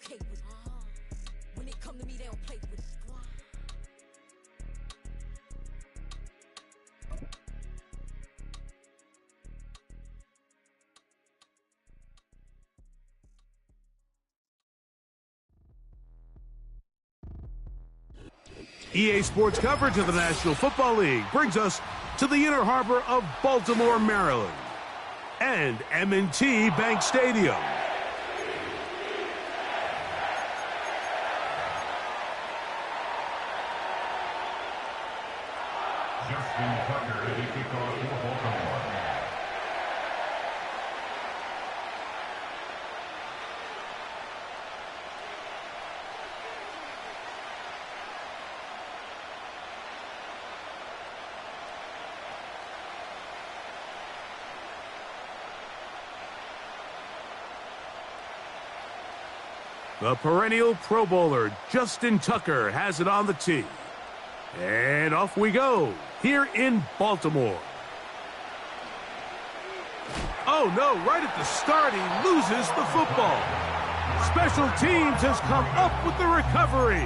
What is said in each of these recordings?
okay with it. When it come to me, they don't play with it. EA Sports coverage of the National Football League brings us to the inner harbor of Baltimore, Maryland, and M&T Bank Stadium. Justin Tucker ready to kick off for Baltimore. The perennial Pro Bowler, Justin Tucker, has it on the tee. And off we go, here in Baltimore. Oh no, right at the start, he loses the football. Special Teams has come up with the recovery.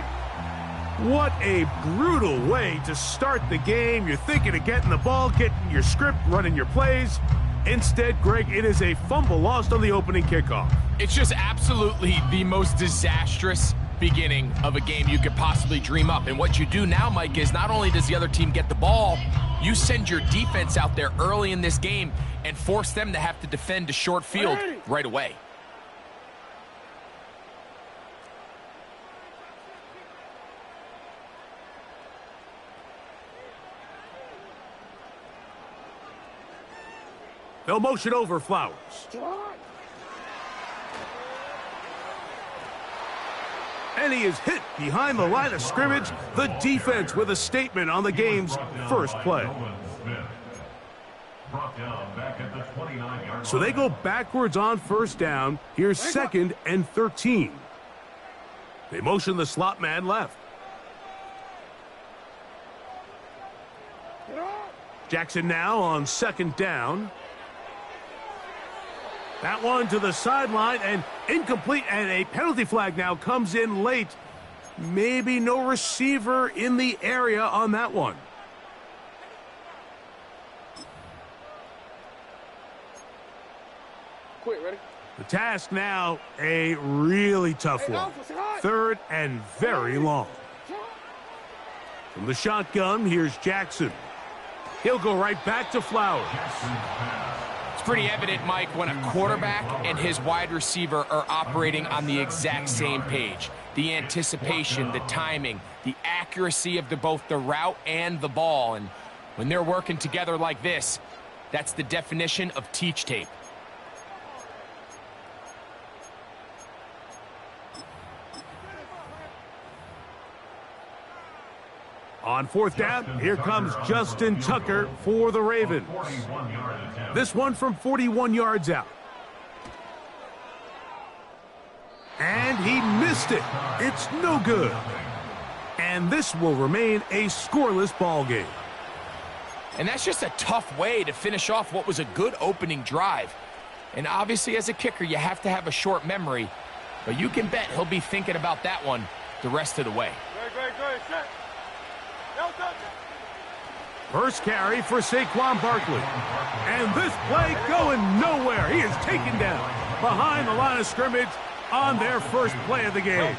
What a brutal way to start the game. You're thinking of getting the ball, getting your script, running your plays. Instead, Greg, it is a fumble lost on the opening kickoff. It's just absolutely the most disastrous beginning of a game you could possibly dream up. And what you do now, Mike, is not only does the other team get the ball, you send your defense out there early in this game and force them to have to defend a short field right away. They'll motion over Flowers. And he is hit behind the line of scrimmage. The defense with a statement on the game's first play. So they go backwards on first down. Here's 2nd and 13. They motion the slot man left. Jackson now on 2nd down. That one to the sideline and incomplete, and a penalty flag now comes in late. Maybe no receiver in the area on that one. Quick, ready? The task now, a really tough one. 3rd and very long. From the shotgun, here's Jackson. He'll go right back to Flowers. It's pretty evident, Mike, when a quarterback and his wide receiver are operating on the exact same page. The anticipation, the timing, the accuracy of both the route and the ball. And when they're working together like this, that's the definition of teach tape. On 4th down, here comes Justin Tucker for the Ravens. This one from 41 yards out. And he missed it. It's no good. And this will remain a scoreless ball game. And that's just a tough way to finish off what was a good opening drive. And obviously, as a kicker, you have to have a short memory. But you can bet he'll be thinking about that one the rest of the way. Great. First carry for Saquon Barkley. And this play going nowhere. He is taken down behind the line of scrimmage on their first play of the game.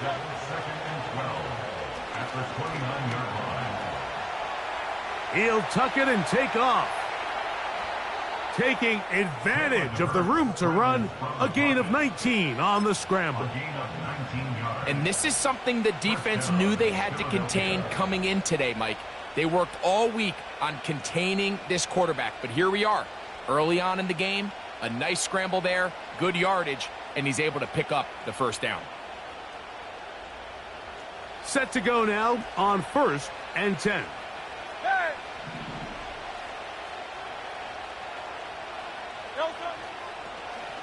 He'll tuck it and take off. Taking advantage of the room to run, a gain of 19 on the scramble. And this is something the defense knew they had to contain coming in today, Mike. They worked all week on containing this quarterback, but here we are. Early on in the game, a nice scramble there, good yardage, and he's able to pick up the first down. Set to go now on 1st and 10.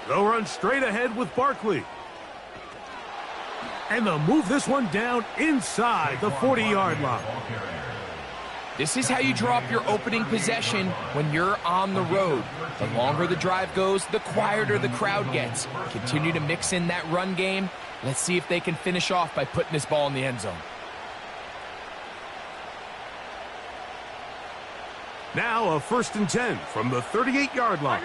They'll run straight ahead with Barkley. And they'll move this one down inside the 40-yard line. This is how you draw up your opening possession when you're on the road. The longer the drive goes, the quieter the crowd gets. Continue to mix in that run game. Let's see if they can finish off by putting this ball in the end zone. Now a 1st and 10 from the 38-yard line.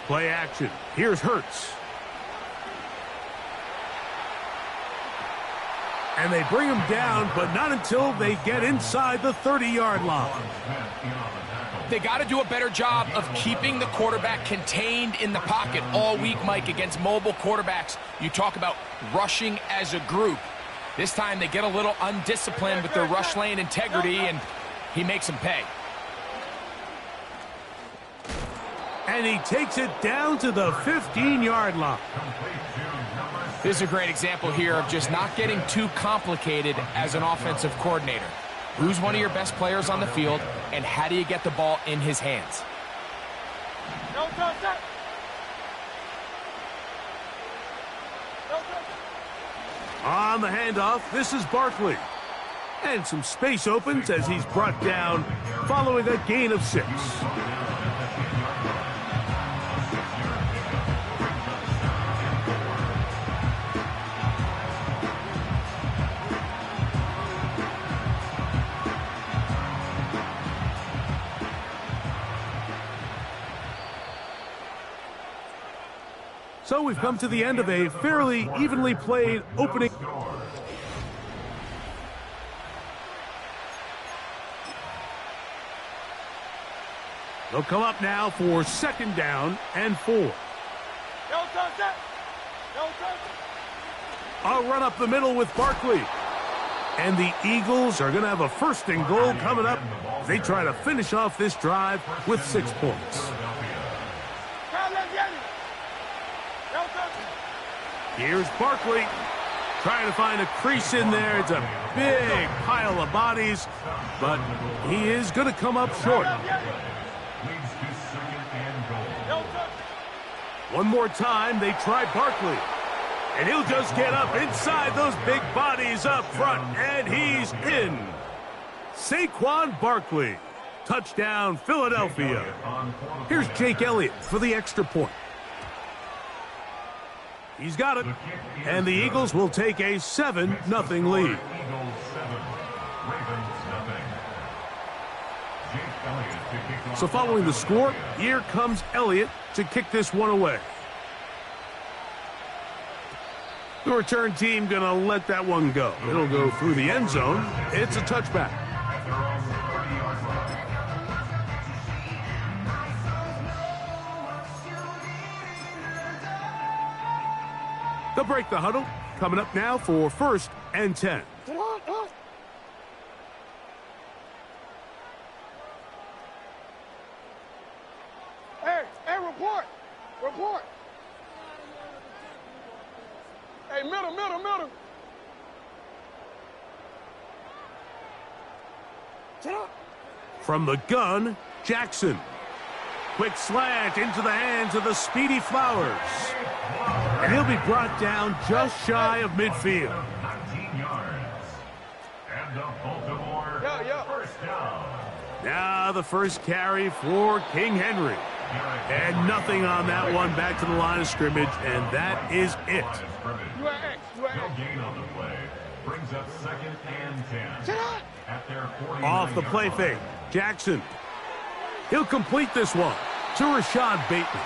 Play action. Here's Hurts. And they bring him down, but not until they get inside the 30-yard line. They got to do a better job of keeping the quarterback contained in the pocket all week, Mike, against mobile quarterbacks. You talk about rushing as a group. This time they get a little undisciplined with their rush lane integrity, and he makes them pay. And he takes it down to the 15-yard line. This is a great example here of just not getting too complicated as an offensive coordinator. Who's one of your best players on the field, and how do you get the ball in his hands? On the handoff, this is Barkley. And some space opens as he's brought down following a gain of 6. So we've come to the end of a fairly evenly played opening. They'll come up now for 2nd down and 4. A run up the middle with Barkley. And the Eagles are going to have a 1st and goal coming up. They try to finish off this drive with 6 points. Here's Barkley trying to find a crease in there. It's a big pile of bodies, but he is going to come up short. One more time, they try Barkley. And he'll just get up inside those big bodies up front, and he's in. Saquon Barkley. Touchdown, Philadelphia. Here's Jake Elliott for the extra point. He's got it. And the Eagles will take a 7-0 lead. So following the score, here comes Elliott to kick this one away. The return team going to let that one go. It'll go through the end zone. It's a touchback. They'll break the huddle. Coming up now for 1st and 10. Hey, report. Hey, middle. From the gun, Jackson. Quick slant into the hands of the speedy Flowers. And he'll be brought down just shy of midfield. 19 yards. And the Baltimore first down. Now the first carry for King Henry. And nothing on that one, back to the line of scrimmage, and that is it. No gain on the play. Brings up 2nd and 10. At their 40. Off the play fake, Jackson. He'll complete this one to Rashad Bateman.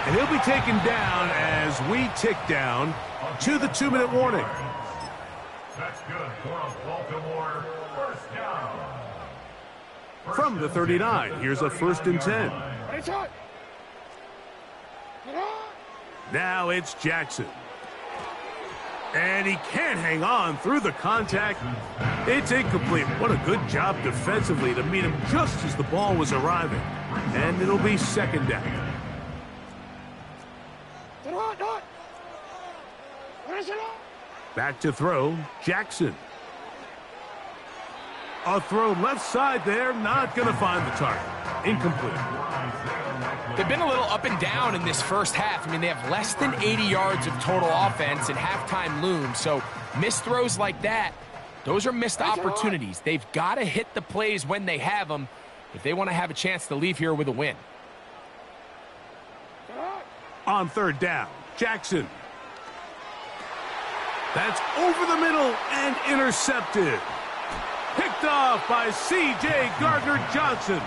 And he'll be taken down as we tick down to the 2-minute warning. That's good for a Baltimore first down. From the 39, here's a 1st and 10. Now it's Jackson. And he can't hang on through the contact. It's incomplete. What a good job defensively to meet him just as the ball was arriving. And it'll be 2nd down. Back to throw, Jackson. A throw left side there, not going to find the target. Incomplete. They've been a little up and down in this first half. I mean, they have less than 80 yards of total offense, and halftime looms. So missed throws like that Those are missed opportunities. They've got to hit the plays when they have them if they want to have a chance to leave here with a win. On third down, Jackson. That's over the middle and intercepted. Picked off by C.J. Gardner-Johnson.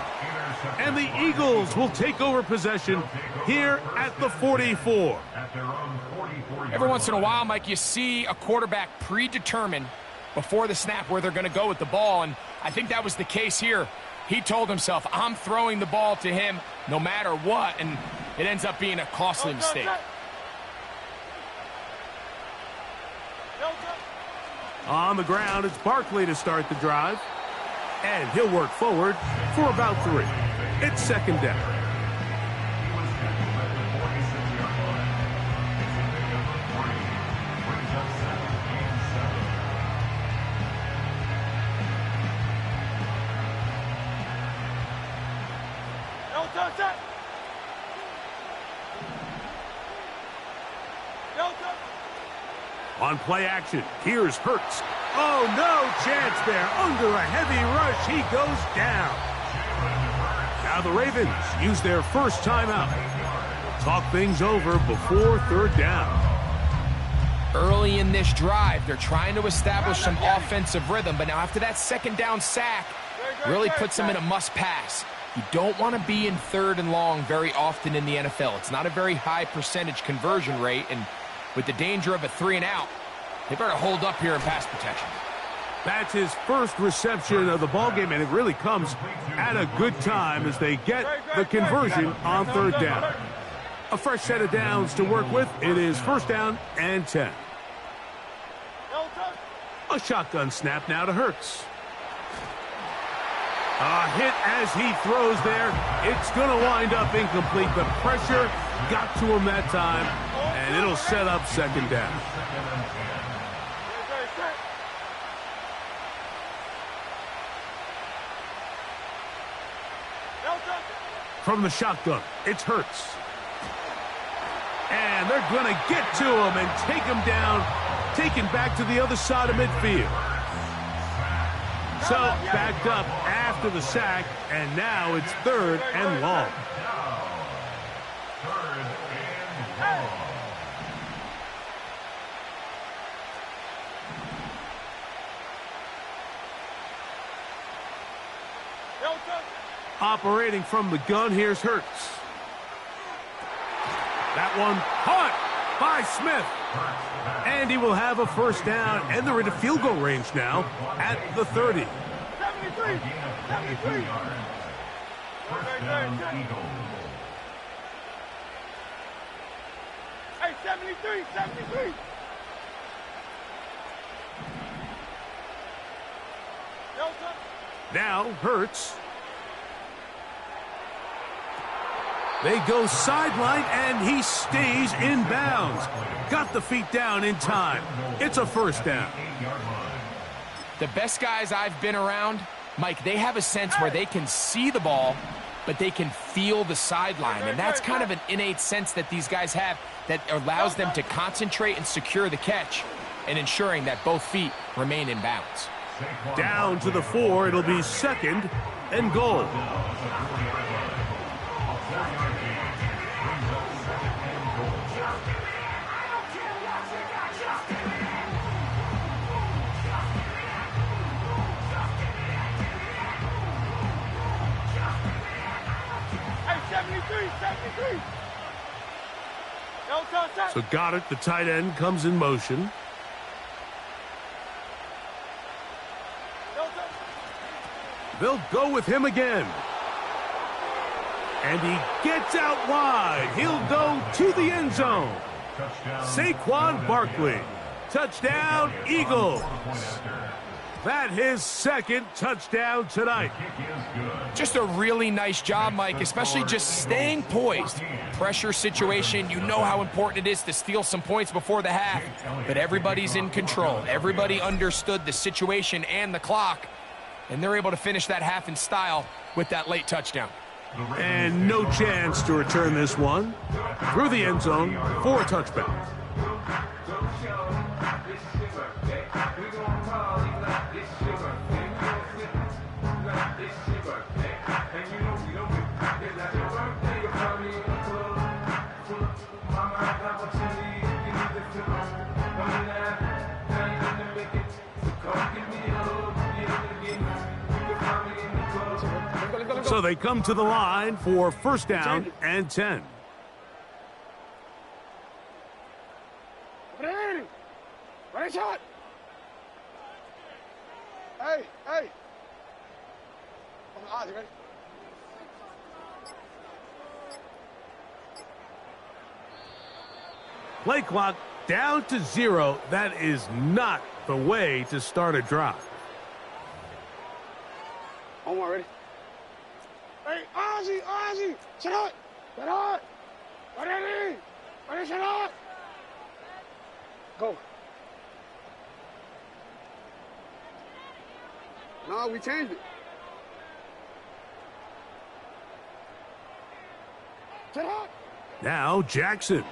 And the Eagles will take over possession here at the 44. Every once in a while, Mike, you see a quarterback predetermine before the snap where they're going to go with the ball, and I think that was the case here. He told himself, I'm throwing the ball to him no matter what, and it ends up being a costly mistake. On the ground, it's Barkley to start the drive. And he'll work forward for about 3. It's second down. On play action, here's Hurts. Oh, no chance there. Under a heavy rush, he goes down. Now the Ravens use their first timeout. Talk things over before third down. Early in this drive, they're trying to establish some offensive rhythm, but now after that second down sack, really puts them in a must-pass. You don't want to be in third and long very often in the NFL. It's not a very high percentage conversion rate, and with the danger of a 3-and-out, they better hold up here in pass protection. That's his first reception of the ballgame, and it really comes at a good time as they get the conversion on third down. A fresh set of downs to work with. It is first down and 10. A shotgun snap now to Hurts. A hit as he throws there. It's going to wind up incomplete. The pressure got to him that time, and it'll set up second down. From the shotgun, it's Hurts. And they're going to get to him and take him down, taken back to the other side of midfield. So, backed up after the sack, and now it's third and long. Operating from the gun, here's Hurts. That one caught by Smith. And he will have a first down, and they're into field goal range now at the 30. 73, 73. Hey, 73, 73. Now Hurts. They go sideline, and he stays in bounds. Got the feet down in time. It's a first down. The best guys I've been around, Mike, they have a sense where they can see the ball, but they can feel the sideline. And that's kind of an innate sense that these guys have that allows them to concentrate and secure the catch and ensuring that both feet remain in bounds. Down to the 4. It'll be second and goal. So Goddard, the tight end, comes in motion. They'll go with him again. And he gets out wide. He'll go to the end zone. Saquon Barkley. Touchdown, Eagles. That his second touchdown tonight. Just a really nice job, Mike, especially just staying poised. Pressure situation, you know how important it is to steal some points before the half. But everybody's in control. Everybody understood the situation and the clock. And they're able to finish that half in style with that late touchdown. And no chance to return this one. Through the end zone for a touchback. So they come to the line for first down and 10. Right shot. Hey, hey. Oh, you ready? Play clock down to 0. That is not the way to start a drive. Omar, ready? Hey, Ozzy, shut up. Shut up. Ready, shut up. Go. No, we changed it. Shut up. Now Jackson.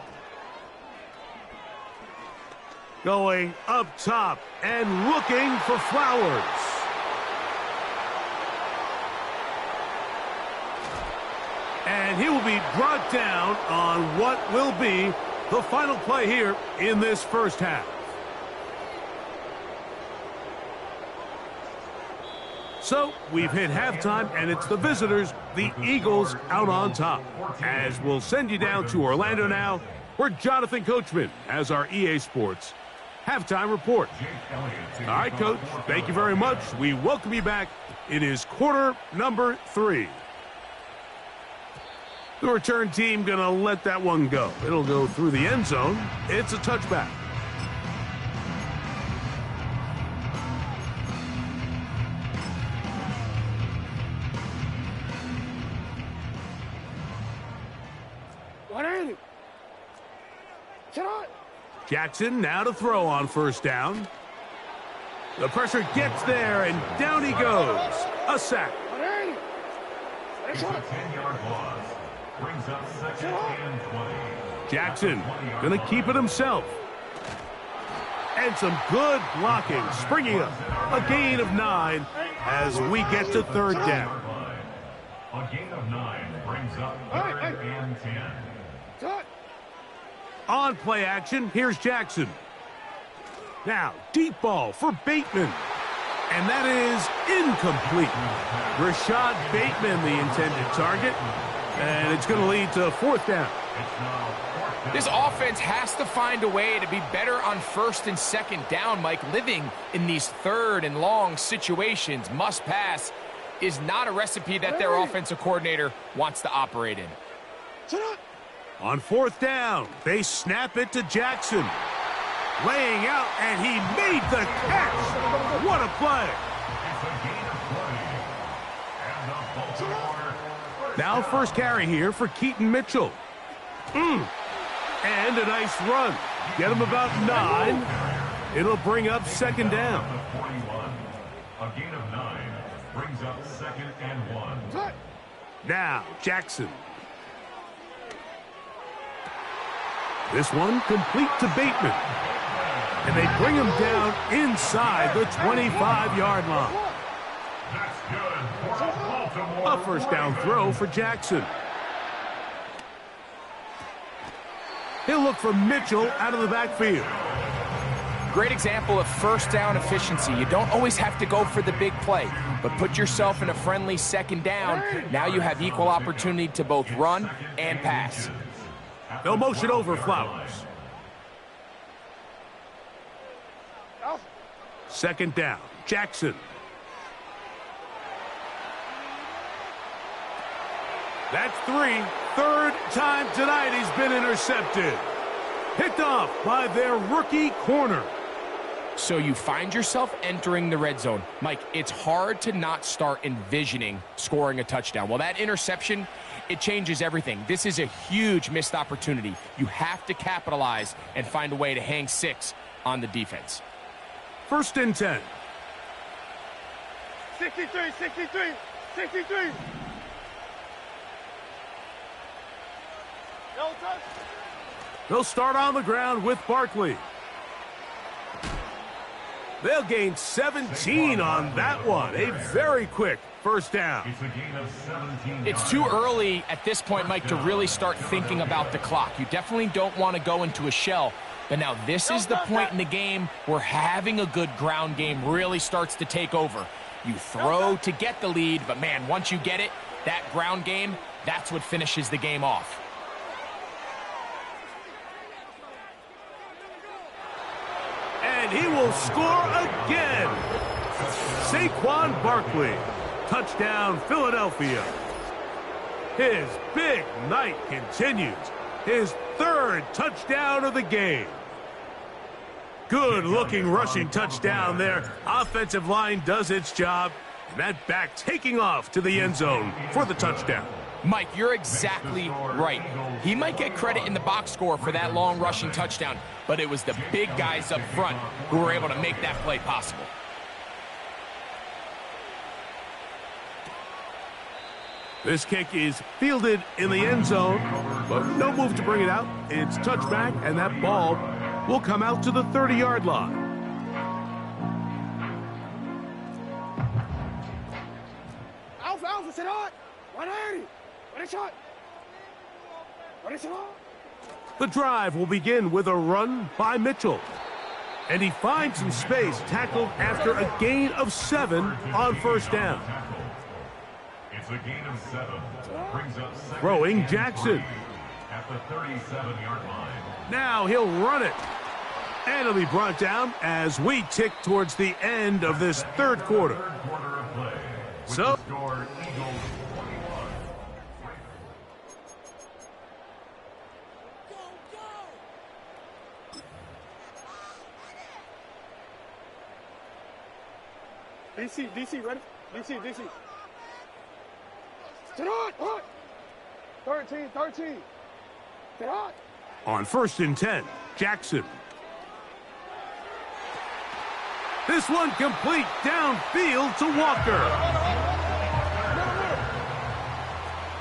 Going up top and looking for Flowers. And he will be brought down on what will be the final play here in this first half. So we've hit halftime, and it's the visitors, the Eagles, out on top. As we'll send you down to Orlando now, where Jonathan Coachman has our EA Sports halftime report. All right, Coach, thank you very much. We welcome you back. It is quarter number 3. The return team going to let that one go. It'll go through the end zone. It's a touchback. Jackson now to throw on first down. The pressure gets there, and down he goes. A sack. It's a 10-yard loss. Brings up second and 20. Jackson going to keep it himself. And some good blocking. Springing up. A gain of 9 as we get to third down. A gain of 9 brings up third and 10. On play action, here's Jackson. Now, deep ball for Bateman. And that is incomplete. Rashad Bateman, the intended target. And it's going to lead to fourth down. This offense has to find a way to be better on first and second down, Mike. Living in these third and long situations, must pass, is not a recipe that their offensive coordinator wants to operate in. On fourth down, they snap it to Jackson. Laying out, and he made the catch. What a play. Now first carry here for Keaton Mitchell. And a nice run. Get him about 9. It'll bring up second down. A gain of 9 brings up second and 1. Now Jackson. This one complete to Bateman. And they bring him down inside the 25-yard line. That's good for Baltimore. A first down throw for Jackson. He'll look for Mitchell out of the backfield. Great example of first down efficiency. You don't always have to go for the big play, but put yourself in a friendly second down. Now you have equal opportunity to both run and pass. They'll motion over Flowers. Second down, Jackson. That's 3. Third time tonight he's been intercepted. Picked off by their rookie corner. So you find yourself entering the red zone. Mike, it's hard to not start envisioning scoring a touchdown. Well, that interception, it changes everything. This is a huge missed opportunity. You have to capitalize and find a way to hang 6 on the defense. First and 10. 63, 63, 63. No touch. They'll start on the ground with Barkley. They'll gain 17 on that one. A very quick first down. It's a gain of 17 It's too early at this point, Mike, to really start thinking about the clock. You definitely don't want to go into a shell. But now this is the point in the game where having a good ground game really starts to take over. You throw to get the lead, but man, once you get it, that ground game, that's what finishes the game off. And he will score again. Saquon Barkley. Touchdown, Philadelphia. His big night continues. His third touchdown of the game. Good-looking rushing touchdown there. Offensive line does its job. And that back taking off to the end zone for the touchdown. Mike, you're exactly right. He might get credit in the box score for that long rushing touchdown, but it was the big guys up front who were able to make that play possible. This kick is fielded in the end zone, but no move to bring it out. It's touchback, and that ball will come out to the 30-yard line. Alpha, sit on. 180. What a shot. What a shot. The drive will begin with a run by Mitchell. And he finds some space, tackled after a gain of 7 on first down. It's a gain of 7. Brings up second Throwing Jackson. at the 37-yard line. Now he'll run it. And it'll be brought down as we tick towards the end of this third quarter. Third quarter of play. With So- the score, Eagles 21. DC, ready? DC. Sit on. 13. Sit on. On first and 10, Jackson. This one complete downfield to Walker.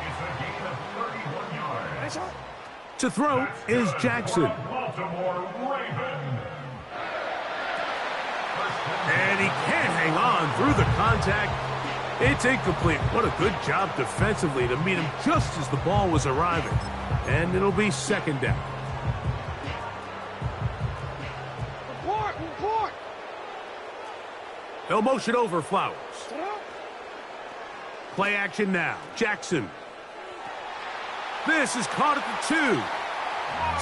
It's a gain of 31 yards. What a shot. To throw is Jackson. Baltimore Raven. And he can't hang on through the contact. It's incomplete. What a good job defensively to meet him just as the ball was arriving. And it'll be second down. Report. They'll motion over Flowers. Sit on. Play action now. Jackson. This is caught at the 2.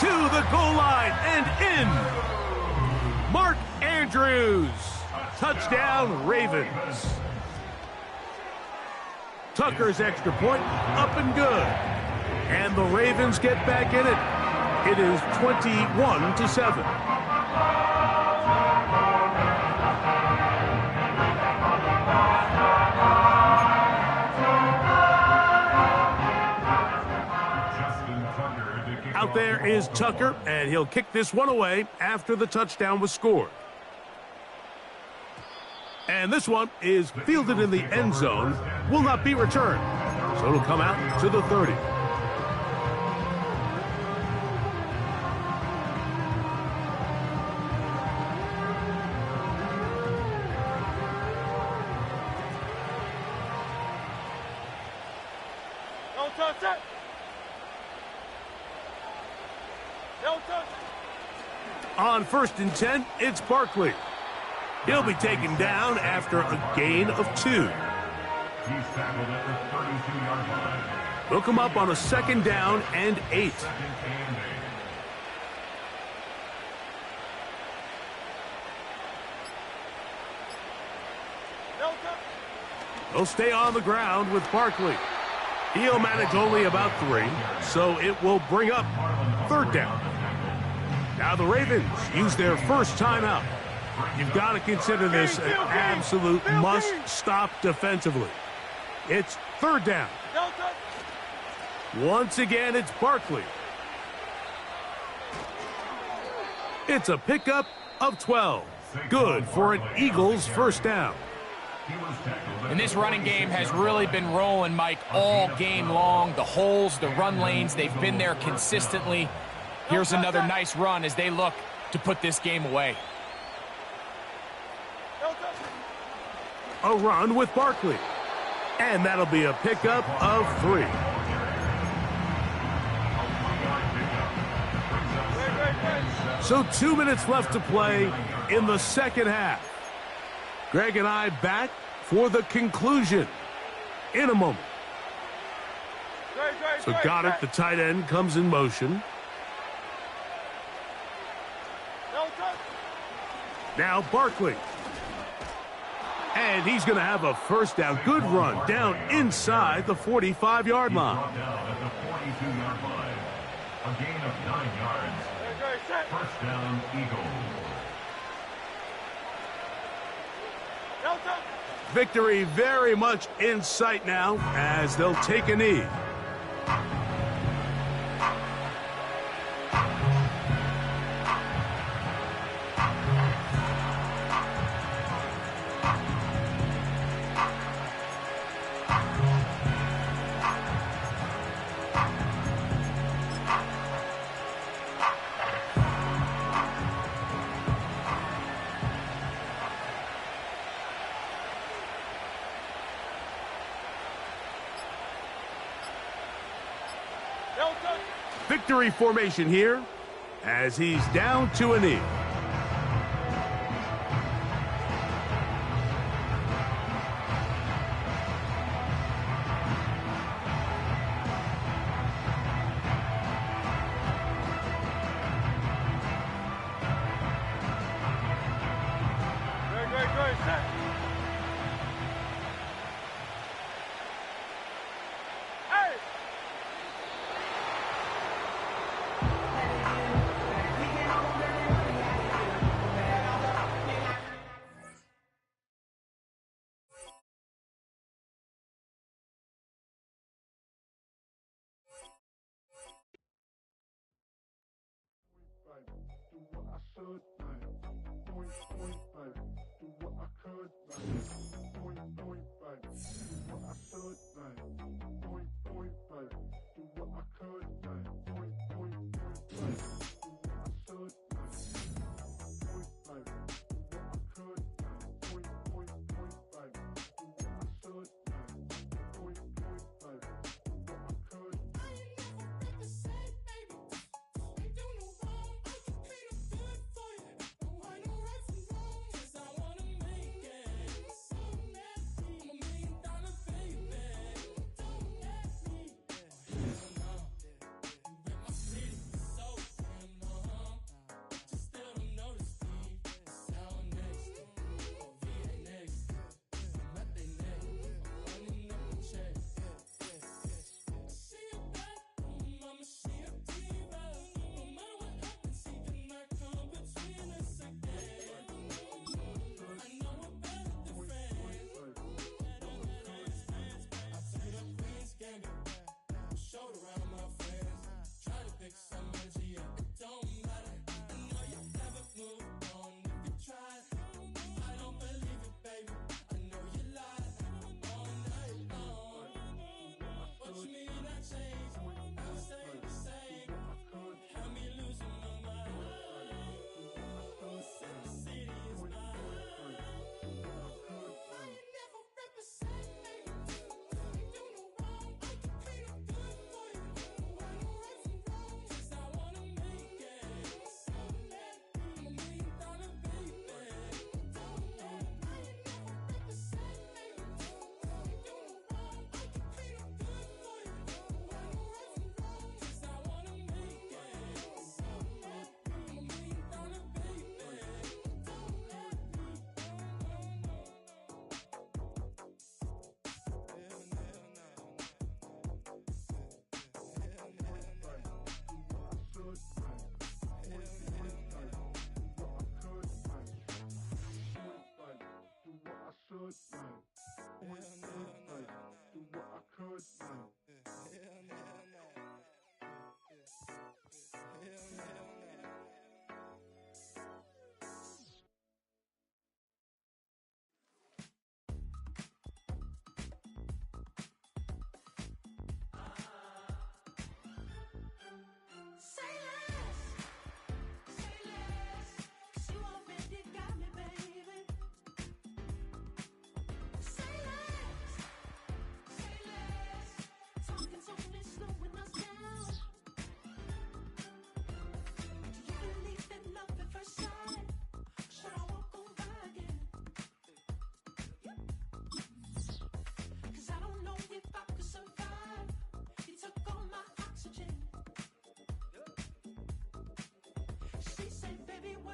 To the goal line and in. Mark Andrews. Touchdown, Ravens. Tucker's extra point up and good. And the Ravens get back in it. It is 21-7. Out there is Tucker, and he'll kick this one away after the touchdown was scored. And this one is fielded in the end zone, will not be returned. So it'll come out to the 30. Don't touch it. Don't touch it. On first and 10, it's Barkley. He'll be taken down after a gain of 2. He's tackled at the 32-yard line. They'll come up on a second down and 8. Second and 8. Don't touch. They'll stay on the ground with Barkley. He'll manage only about 3, so it will bring up third down. Now the Ravens use their first timeout. You've got to consider this an absolute must-stop defensively. It's third down. Don't touch. Once again, it's Barkley. It's a pickup of 12. Good for an Eagles first down. And this running game has really been rolling, Mike, all game long. The holes, the run lanes, they've been there consistently. Here's another nice run as they look to put this game away. a run with Barkley. And that'll be a pickup of 3. So 2 minutes left to play in the second half. Greg and I back for the conclusion in a moment. So got it. The tight end comes in motion. Now Barkley. And he's going to have a first down. Good run down inside the 45-yard line. Down at the 42-yard line. A gain of 9 yards. First down, Eagles. Victory very much in sight now as they'll take a knee. Victory formation here as he's down to a knee. Good, set.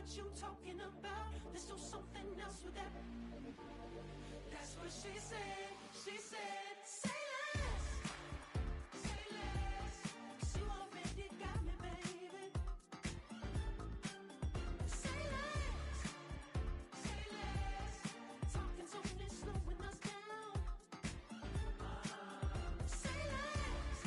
what you talking about. Let's do something else with that. That's what she said. She said, say less. Say less. 'Cause you already got me, baby. Say less. Say less. Talking's only slowing us down. Say less.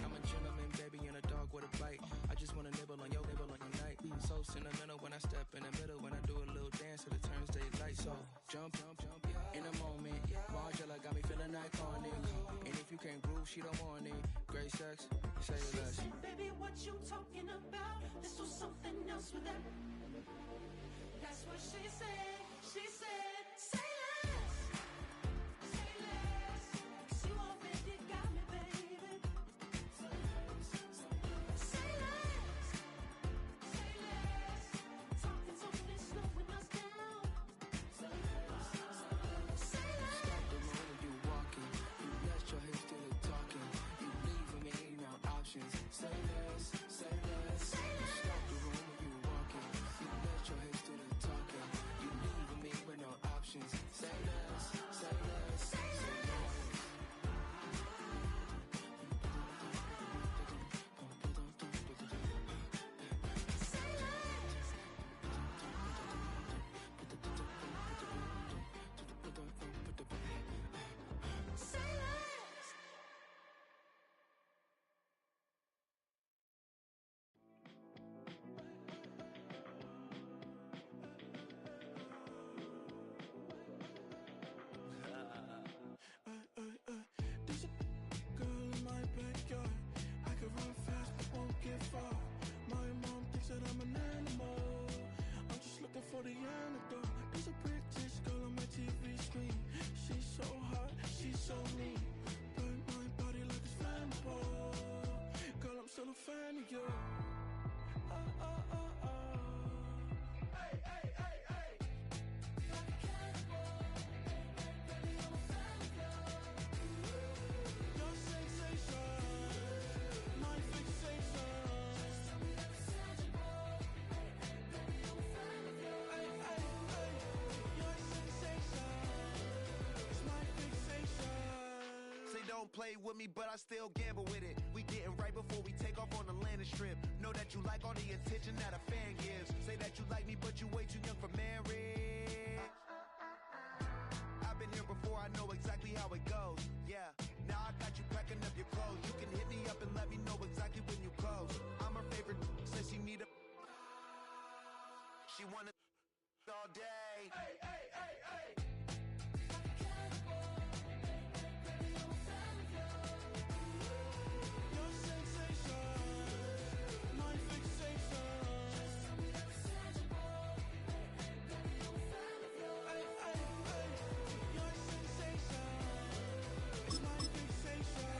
I'm a gentleman, baby, and a dog with a bite. I just wanna nibble on your nibble like a night. So sentimental when I step in the middle, when I do a little dance till it turns daylight. So jump, jump, jump, in a moment. Margella got me feeling iconic. And if you can't groove, she don't want it. Great sex, say less. Baby, what you talking about? Let's do something else with that. That's what she said. She said, say less. Say less. 'Cause you already got me, baby. Say less. Say less. Talking's only slowing us down. Say less. Say less. Stop the room when you walking. You let your hips do the talking. You leaving me no options. Say less, say less. Stop the room when you walking. You let your hips do the talking. You leaving me with no options. Say less, say less, say less. Say less. There's a girl in my backyard. I could run fast but won't get far. My mom thinks that I'm an animal. I'm just looking for the antidote. There's a British girl on my TV screen. She's so hot, she's so neat. Burn my body like it's flammable. Girl, I'm still a fan of you. Hey, hey, hey, hey. Like a cannibal. Baby, I'm a fan of you. Your sensation, my fixation. Tell me that it's tangible. Baby, I'm a fan of you. Hey, hey, hey. Your sensation is my fixation. Say don't play with me, but I still gamble with it. We getting right before we take off on the landing strip. Know that you like all the attention that a fan gives. Say that you like me, but you way too young for marriage. I've been here before, I know exactly how it goes. Yeah, now I got you packing up your clothes. You can hit me up and let me know exactly when you close. I'm her favorite, says she need a. She wanna all day. Hey, hey, hey, hey. Like a cannibal. Baby, I'm a fan of you. Your sensation, my fixation. Tell me that it's tangible. Baby, I'm a fan of you. Hey, hey, hey. Your sensation is my fixation.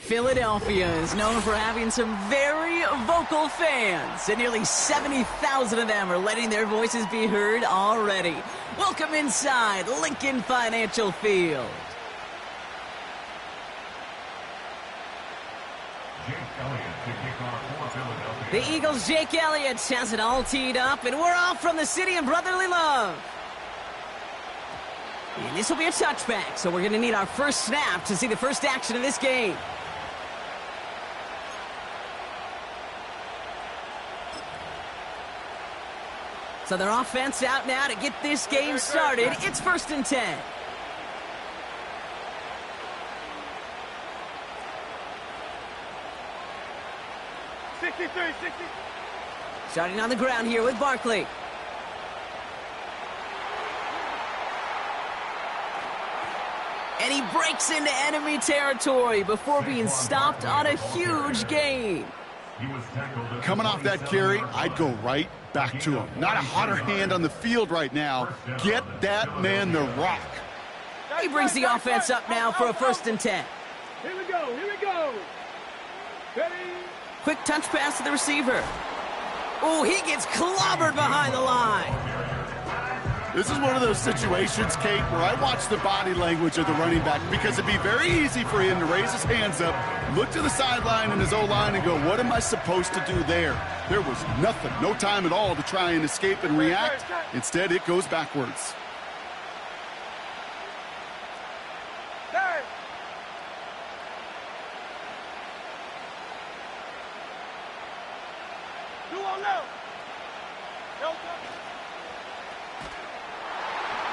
Philadelphia is known for having some very vocal fans, and nearly 70,000 of them are letting their voices be heard already. Welcome inside Lincoln Financial Field. Jake Elliott to kick off for Philadelphia. The Eagles' Jake Elliott has it all teed up, and we're off from the city of brotherly love. And this will be a touchback, so we're going to need our first snap to see the first action of this game. So their offense out now to get this game started. It's 1st and 10. Starting on the ground here with Barkley. And he breaks into enemy territory before being stopped on a huge gain. Coming off that carry, I'd go right back to him. Not a hotter hand on the field right now. Get that man the rock. He brings the offense up now for a 1st and 10. Here we go. Ready? Quick touch pass to the receiver. Oh, he gets clobbered behind the line. This is one of those situations, Kate, where I watch the body language of the running back because it'd be very easy for him to raise his hands up, look to the sideline and his O-line and go, what am I supposed to do there? There was nothing, no time at all to try and escape and react. Instead, it goes backwards.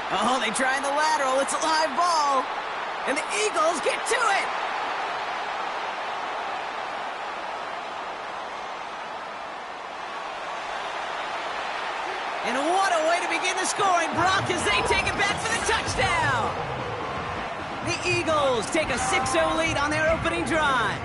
Oh, they try the lateral. It's a live ball. And the Eagles get to it. And what a way to begin the scoring, Brock, as they take it back for the touchdown. The Eagles take a 6-0 lead on their opening drive.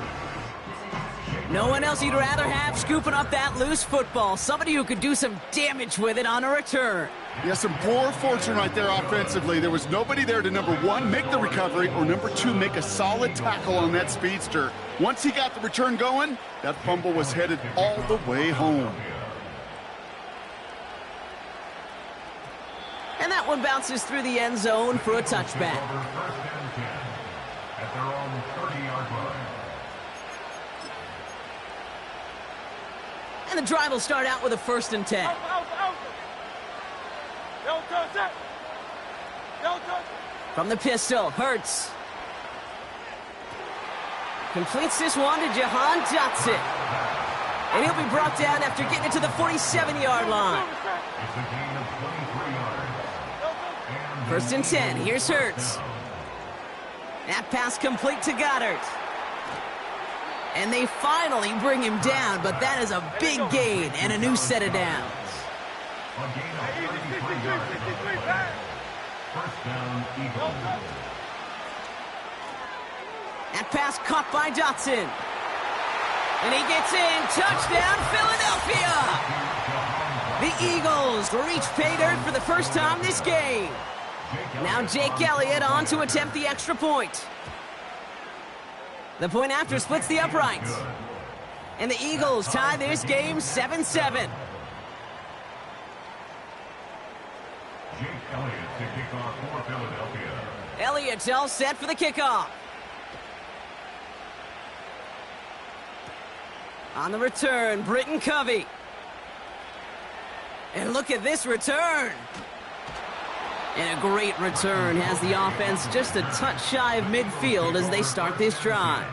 No one else you'd rather have scooping up that loose football. Somebody who could do some damage with it on a return. Yeah, some poor fortune right there offensively. There was nobody there to, number one, make the recovery, or number two, make a solid tackle on that speedster. Once he got the return going, that fumble was headed all the way home. And that one bounces through the end zone for a touchback. At their own 30-yard line. And the drive will start out with a 1st and 10. From the pistol, Hurts. Completes this one to Jahan Dotson. And he'll be brought down after getting it to the 47-yard line. It's a gain of 23 yards. 1st and 10, here's Hurts. That pass complete to Goddard. And they finally bring him down, but that is a big gain and a new set of downs. A gain of 33 yards. First down, Eagles. That pass caught by Dotson. And he gets in. Touchdown, Philadelphia! The Eagles reach pay dirt for the first time this game. Now Jake Elliott on to attempt the extra point. The point after splits the uprights. And the Eagles tie this game 7-7. Jake Elliott to kick off for Philadelphia. Elliott's all set for the kickoff. On the return, Britton Covey. And look at this return. And a great return has the offense just a touch shy of midfield as they start this drive.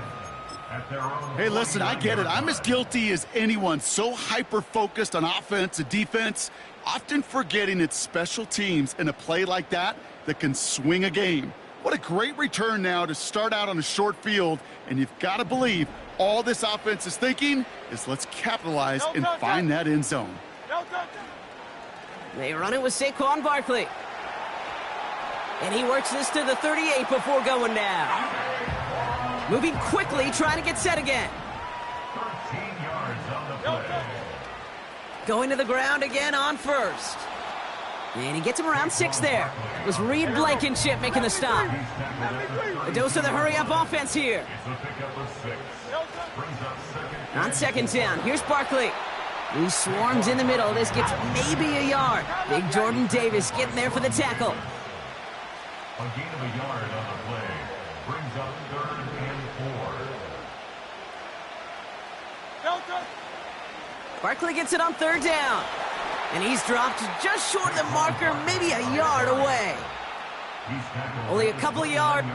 Hey, listen, I get it. I'm as guilty as anyone. So hyper-focused on offense and defense, often forgetting it's special teams in a play like that that can swing a game. What a great return now to start out on a short field, and you've got to believe all this offense is thinking is let's capitalize and find that end zone. They run it with Saquon Barkley. And he works this to the 38 before going down. Moving quickly, trying to get set again. 13 yards on the play. Going to the ground again on 1st. And he gets him around 6 there. It was Reed Blankenship making the stop. A dose of the hurry-up offense here. It's a pickup of 6. Brings up On 2nd down, here's Barkley. He swarms in the middle. This gets maybe a yard. Big Jordan Davis getting there for the tackle. A gain of a yard on the play. Brings up 3rd and 4. Barkley gets it on 3rd down. And he's dropped just short of the marker, maybe a yard away. He's tackled Only a couple of yards.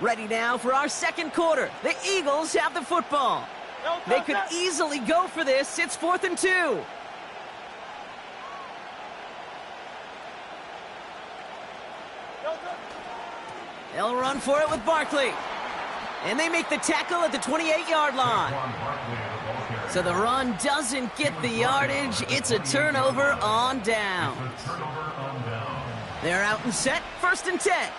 Ready now for our 2nd quarter. The Eagles have the football. They could easily go for this. It's 4th and 2. They'll run for it with Barkley. And they make the tackle at the 28-yard line. So the run doesn't get the yardage. It's a turnover on down. They're out and set. 1st and 10.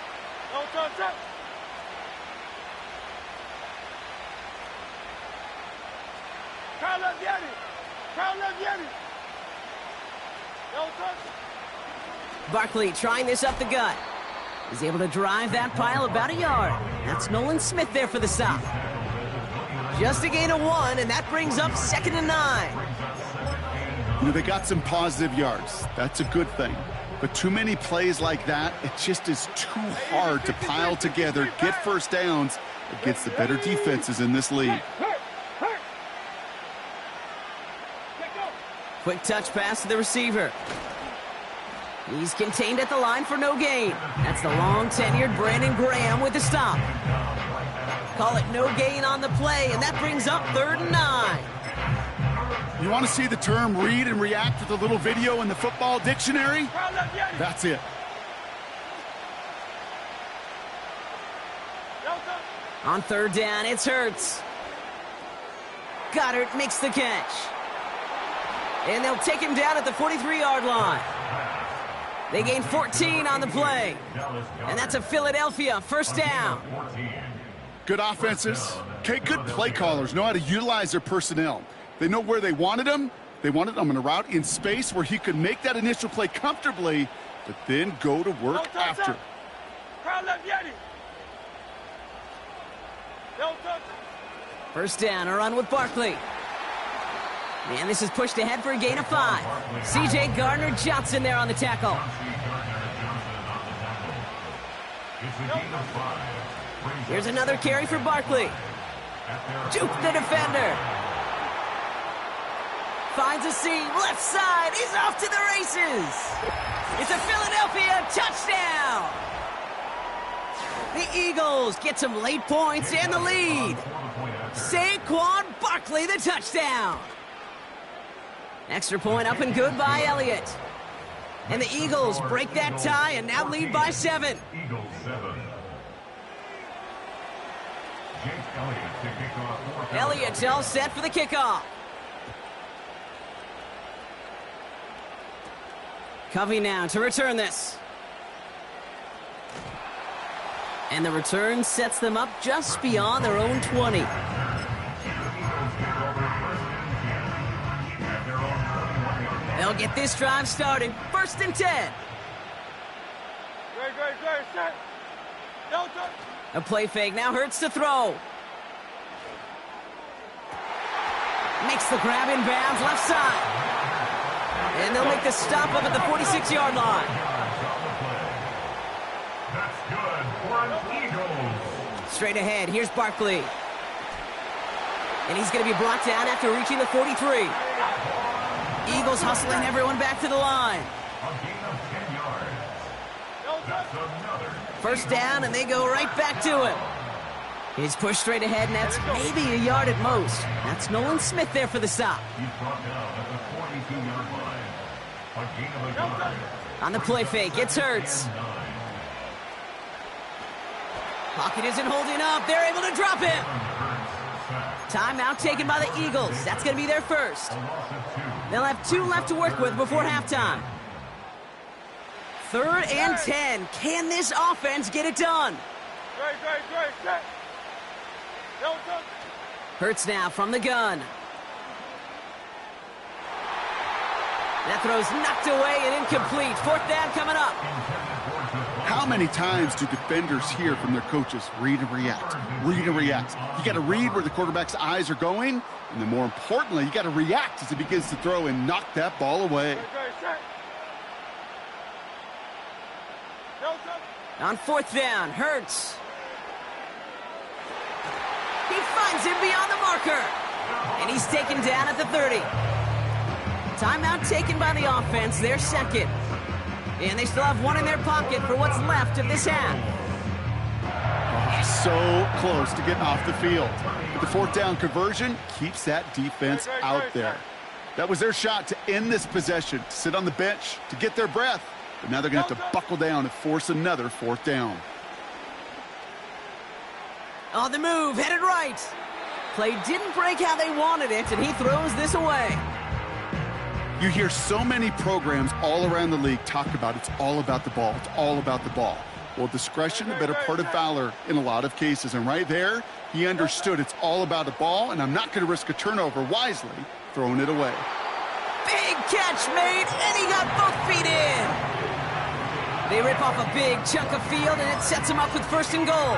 Barkley trying this up the gut. He's able to drive that pile about a yard. That's Nolan Smith there for the stop. Just a gain of 1, and that brings up 2nd and 9. You know, they got some positive yards. That's a good thing. But too many plays like that, it just is too hard to pile together, get first downs against the better defenses in this league. Quick touch pass to the receiver. He's contained at the line for no gain. That's the long-tenured Brandon Graham with the stop. Call it no gain on the play, and that brings up 3rd and 9. You want to see the term read and react with a little video in the football dictionary? That's it. On 3rd down, it's Hurts. Goddard makes the catch. And they'll take him down at the 43-yard line. They gain 14 on the play. And that's a Philadelphia 1st down. Good offenses. Okay, good play callers know how to utilize their personnel. They know where they wanted him. They wanted him in a route in space where he could make that initial play comfortably, but then go to work after. First down, a run with Barkley. And this is pushed ahead for a gain of 5. C.J. Gardner-Johnson there on the tackle. Here's another carry for Barkley. Juke the defender. Finds a seam, left side. He's off to the races. It's a Philadelphia touchdown. The Eagles get some late points and the lead. Saquon Barkley, the touchdown. Extra point up and good by Elliott. And the Eagles break that tie and now lead by 7. Elliott all set for the kickoff. Covey now to return this. And the return sets them up just beyond their own 20. They'll get this drive started. 1st and 10. A play fake. Now Hurts to throw. Makes the grab in bounds left side. And they'll make the stop up at the 46-yard line. Straight ahead, here's Barkley. And he's going to be brought down after reaching the 43. Eagles hustling everyone back to the line. First down, and they go right back to him. He's pushed straight ahead, and that's maybe a yard at most. That's Nolan Smith there for the stop. On the play fake, it's Hurts. Pocket isn't holding up. They're able to drop him. Timeout taken by the Eagles. That's going to be their first. They'll have 2 left to work with before halftime. 3rd and 10. Can this offense get it done? Hurts now from the gun. That throw's knocked away and incomplete. 4th down coming up. How many times do defenders hear from their coaches, read and react, read and react? You got to read where the quarterback's eyes are going, and then more importantly, you got to react as he begins to throw and knock that ball away. On 4th down, Hurts. He finds him beyond the marker. And he's taken down at the 30. Timeout taken by the offense, their second. And they still have 1 in their pocket for what's left of this half. Oh, so close to getting off the field. But the 4th down conversion keeps that defense out there. That was their shot to end this possession, to sit on the bench, to get their breath. But now they're going to have to buckle down and force another 4th down. On the move, headed right. Play didn't break how they wanted it, and he throws this away. You hear so many programs all around the league talk about it's all about the ball. It's all about the ball. Well, discretion, the better part of valor in a lot of cases. And right there, he understood it's all about the ball, and I'm not going to risk a turnover, wisely throwing it away. Big catch made, and he got both feet in. They rip off a big chunk of field, and it sets him up with 1st and goal.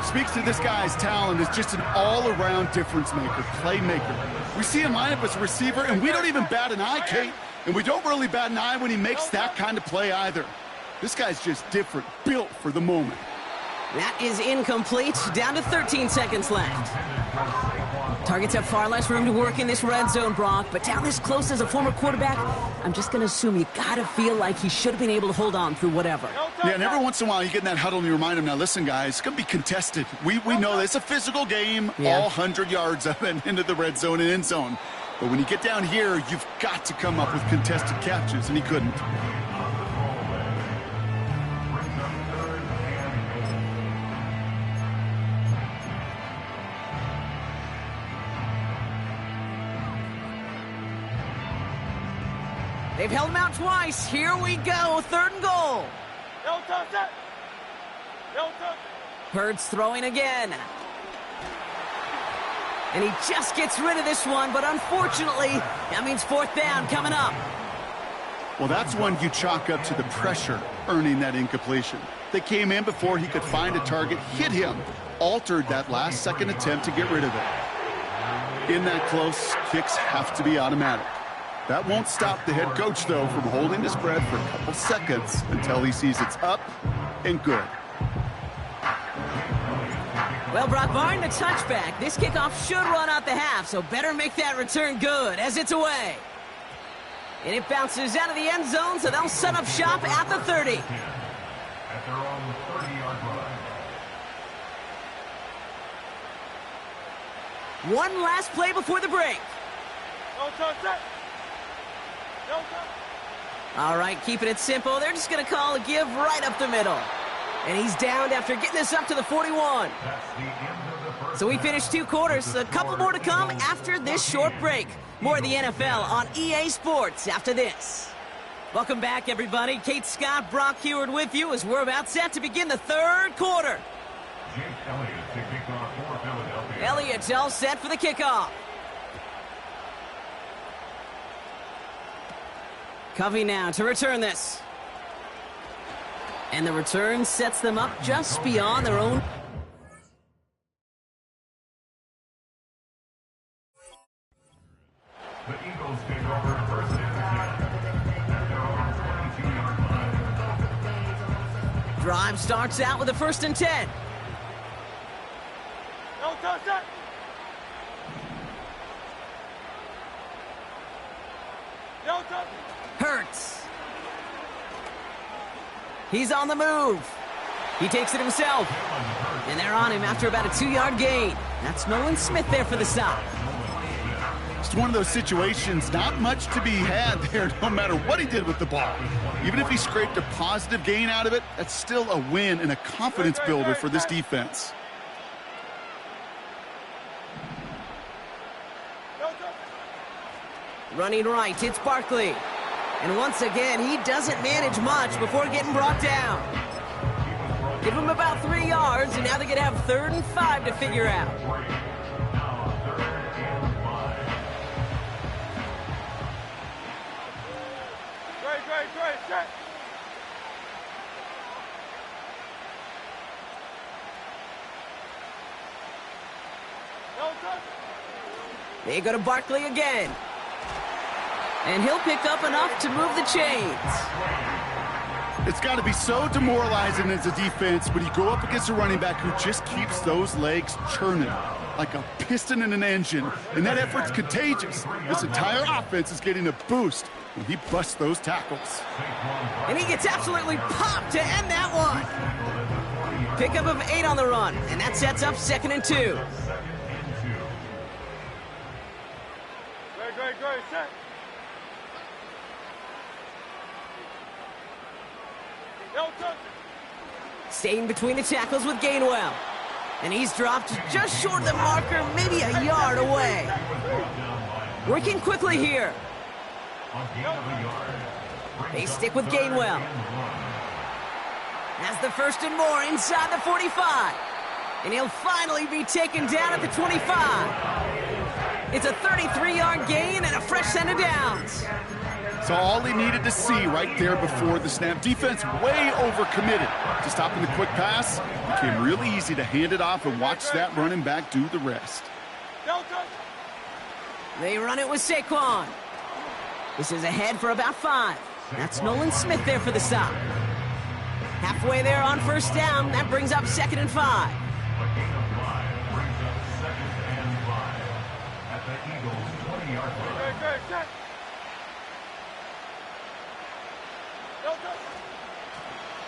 Speaks to this guy's talent as just an all-around difference maker, playmaker. We see him line up as a receiver, and we don't even bat an eye, Kate. And we don't really bat an eye when he makes that kind of play either. This guy's just different, built for the moment. That is incomplete. Down to 13 seconds left. Targets have far less room to work in this red zone, Brock, but down this close as a former quarterback, I'm just going to assume you got to feel like he should have been able to hold on through whatever. Yeah, and every once in a while you get in that huddle and you remind him, now listen, guys, it's going to be contested. We know this. It's a physical game, all 100 yards up and into the red zone and end zone. But when you get down here, you've got to come up with contested catches, and he couldn't. They've held him out twice. Here we go. 3rd and goal. Hurts throwing again. And he just gets rid of this one, but unfortunately, that means 4th down coming up. Well, that's one you chalk up to the pressure earning that incompletion. They came in before he could find a target, hit him, altered that last-second attempt to get rid of it. In that close, kicks have to be automatic. That won't stop the head coach, though, from holding his breath for a couple seconds until he sees it's up and good. Well, Brock, barring the touchback, this kickoff should run out the half, so better make that return good as it's away. And it bounces out of the end zone, so they'll set up shop at the 30. At their own 30-yard line. One last play before the break. All right, keeping it simple. They're just going to call a give right up the middle. And he's downed after getting this up to the 41. So we finished 2 quarters. A couple more to come after this short break. More of the NFL on EA Sports after this. Welcome back, everybody. Kate Scott, Brock Huard with you as we're about set to begin the 3rd quarter. Jake Elliott to kick off for Philadelphia. Elliott's all set for the kickoff. Covey now to return this. And the return sets them up just beyond their own. The Eagles take over 1st and 10 at their own 22-yard line. Drive starts out with a 1st and 10. Hurts. He's on the move. He takes it himself. And they're on him after about a 2-yard gain. That's Nolan Smith there for the stop. It's one of those situations, not much to be had there no matter what he did with the ball. Even if he scraped a positive gain out of it, that's still a win and a confidence builder for this defense. Running right, it's Barkley. And once again, he doesn't manage much before getting brought down. Give him about 3 yards, and now they're going to have 3rd and 5 to figure out. Now 3rd and 5. Great. They go to Barkley again. And he'll pick up enough to move the chains. It's got to be so demoralizing as a defense when you go up against a running back who just keeps those legs churning like a piston in an engine. And that effort's contagious. This entire offense is getting a boost when he busts those tackles. And he gets absolutely popped to end that one. Pickup of 8 on the run, and that sets up 2nd and 2. Great. Set. Staying between the tackles with Gainwell. And he's dropped just short of the marker, maybe a yard away. Working quickly here. They stick with Gainwell. Has the first and more inside the 45. And he'll finally be taken down at the 25. It's a 33-yard gain and a fresh set of downs. So all he needed to see right there before the snap. Defense way overcommitted to stopping the quick pass. Became really easy to hand it off and watch that running back do the rest. They run it with Saquon. This is ahead for about 5. That's Nolan Smith there for the stop. Halfway there on first down. That brings up 2nd and 5. A gain of 5 brings up 2nd and 5 at the Eagles' 20-yard line.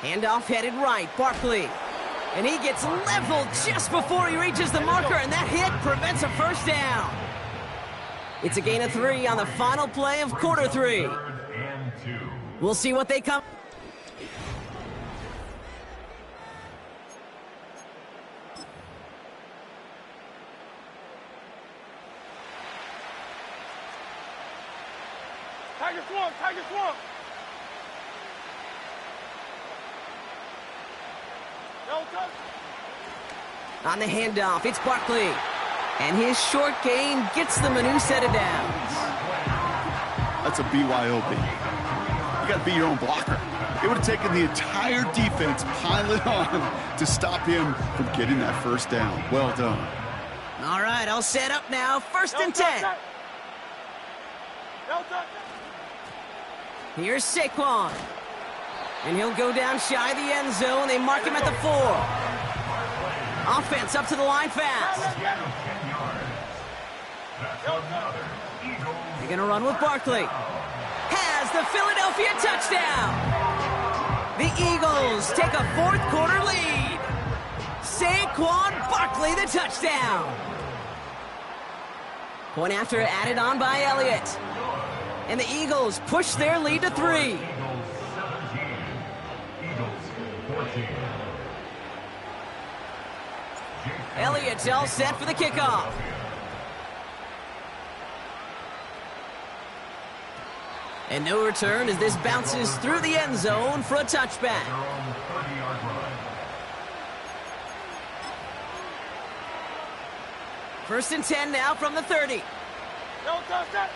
Handoff headed right, Barkley. And he gets leveled just before he reaches the marker, and that hit prevents a first down. It's a gain of 3 on the final play of quarter 3. 3rd and 2. We'll see what they come. Tiger swamp, Tiger swamp. On the handoff, it's Barkley. And his short gain gets them a new set of downs. That's a BYOB. You got to be your own blocker. It would have taken the entire defense piling on to stop him from getting that first down. Well done. All right, all set up now. 1st and 10. Here's Saquon. And he'll go down shy of the end zone. They mark him at the 4. Offense up to the line fast. They're going to run with Barkley. Has the Philadelphia touchdown. The Eagles take a 4th quarter lead. Saquon Barkley the touchdown. Point after added on by Elliott. And the Eagles push their lead to 3. Eagles 17. Eagles 14. Elliott's all set for the kickoff. And no return as this bounces through the end zone for a touchback. 30-yard run. 1st and 10 now from the 30. Don't touch that.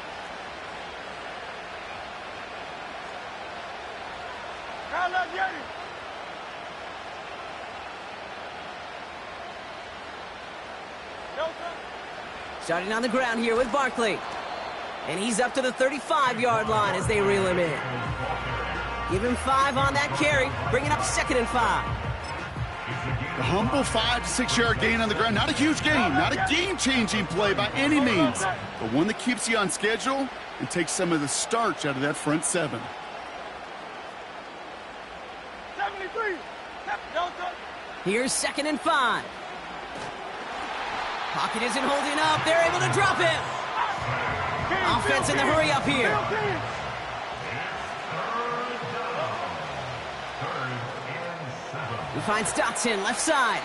Starting on the ground here with Barkley. And he's up to the 35-yard line as they reel him in. Give him 5 on that carry, bringing up 2nd and 5. A humble 5 to 6 yard gain on the ground. Not a huge gain, not a game-changing play by any means, but one that keeps you on schedule and takes some of the starch out of that front 7. 73. Here's 2nd and 5. Pocket isn't holding up. They're able to drop him. Offense in the hurry up here. He finds Dotson left side.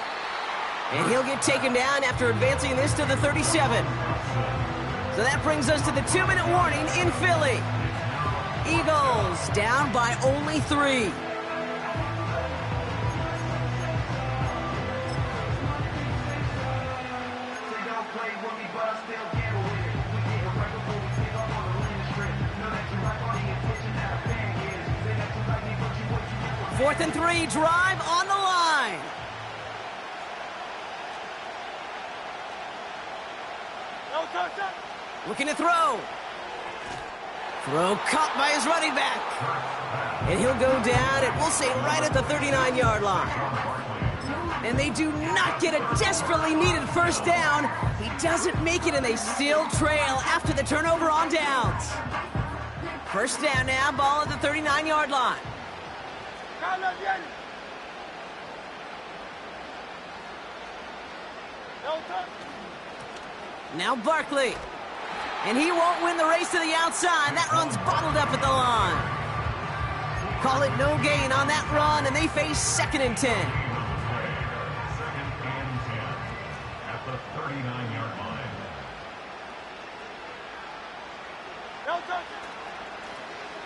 And he'll get taken down after advancing this to the 37. So that brings us to the 2-minute warning in Philly. Eagles down by only 3. Fourth and 3, drive on the line. Looking to throw. Throw caught by his running back. And he'll go down, and we'll say right at the 39-yard line. And they do not get a desperately needed first down. He doesn't make it, and they still trail after the turnover on downs. First down now, ball at the 39-yard line. Now Barkley. And he won't win the race to the outside. That run's bottled up at the line. Call it no gain on that run, and they face 2nd and 10.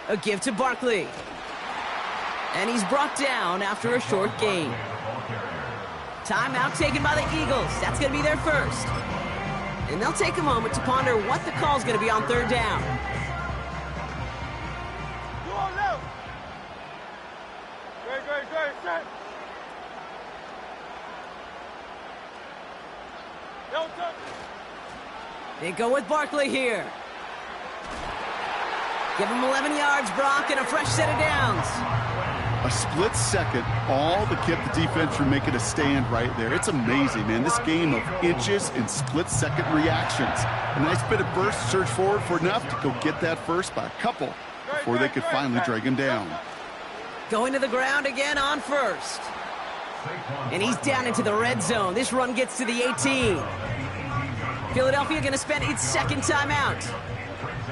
A give to Barkley. And he's brought down after a short gain. Timeout taken by the Eagles. That's going to be their first. And they'll take a moment to ponder what the call's going to be on third down. They go with Barkley here. Give him 11 yards, Brock, and a fresh set of downs. A split second, all that kept the defense from making a stand right there. It's amazing, man. This game of inches and split-second reactions. A nice bit of burst, surge forward for enough to go get that first by a couple before they could finally drag him down. Going to the ground again on first. And he's down into the red zone. This run gets to the 18. Philadelphia going to spend its second timeout.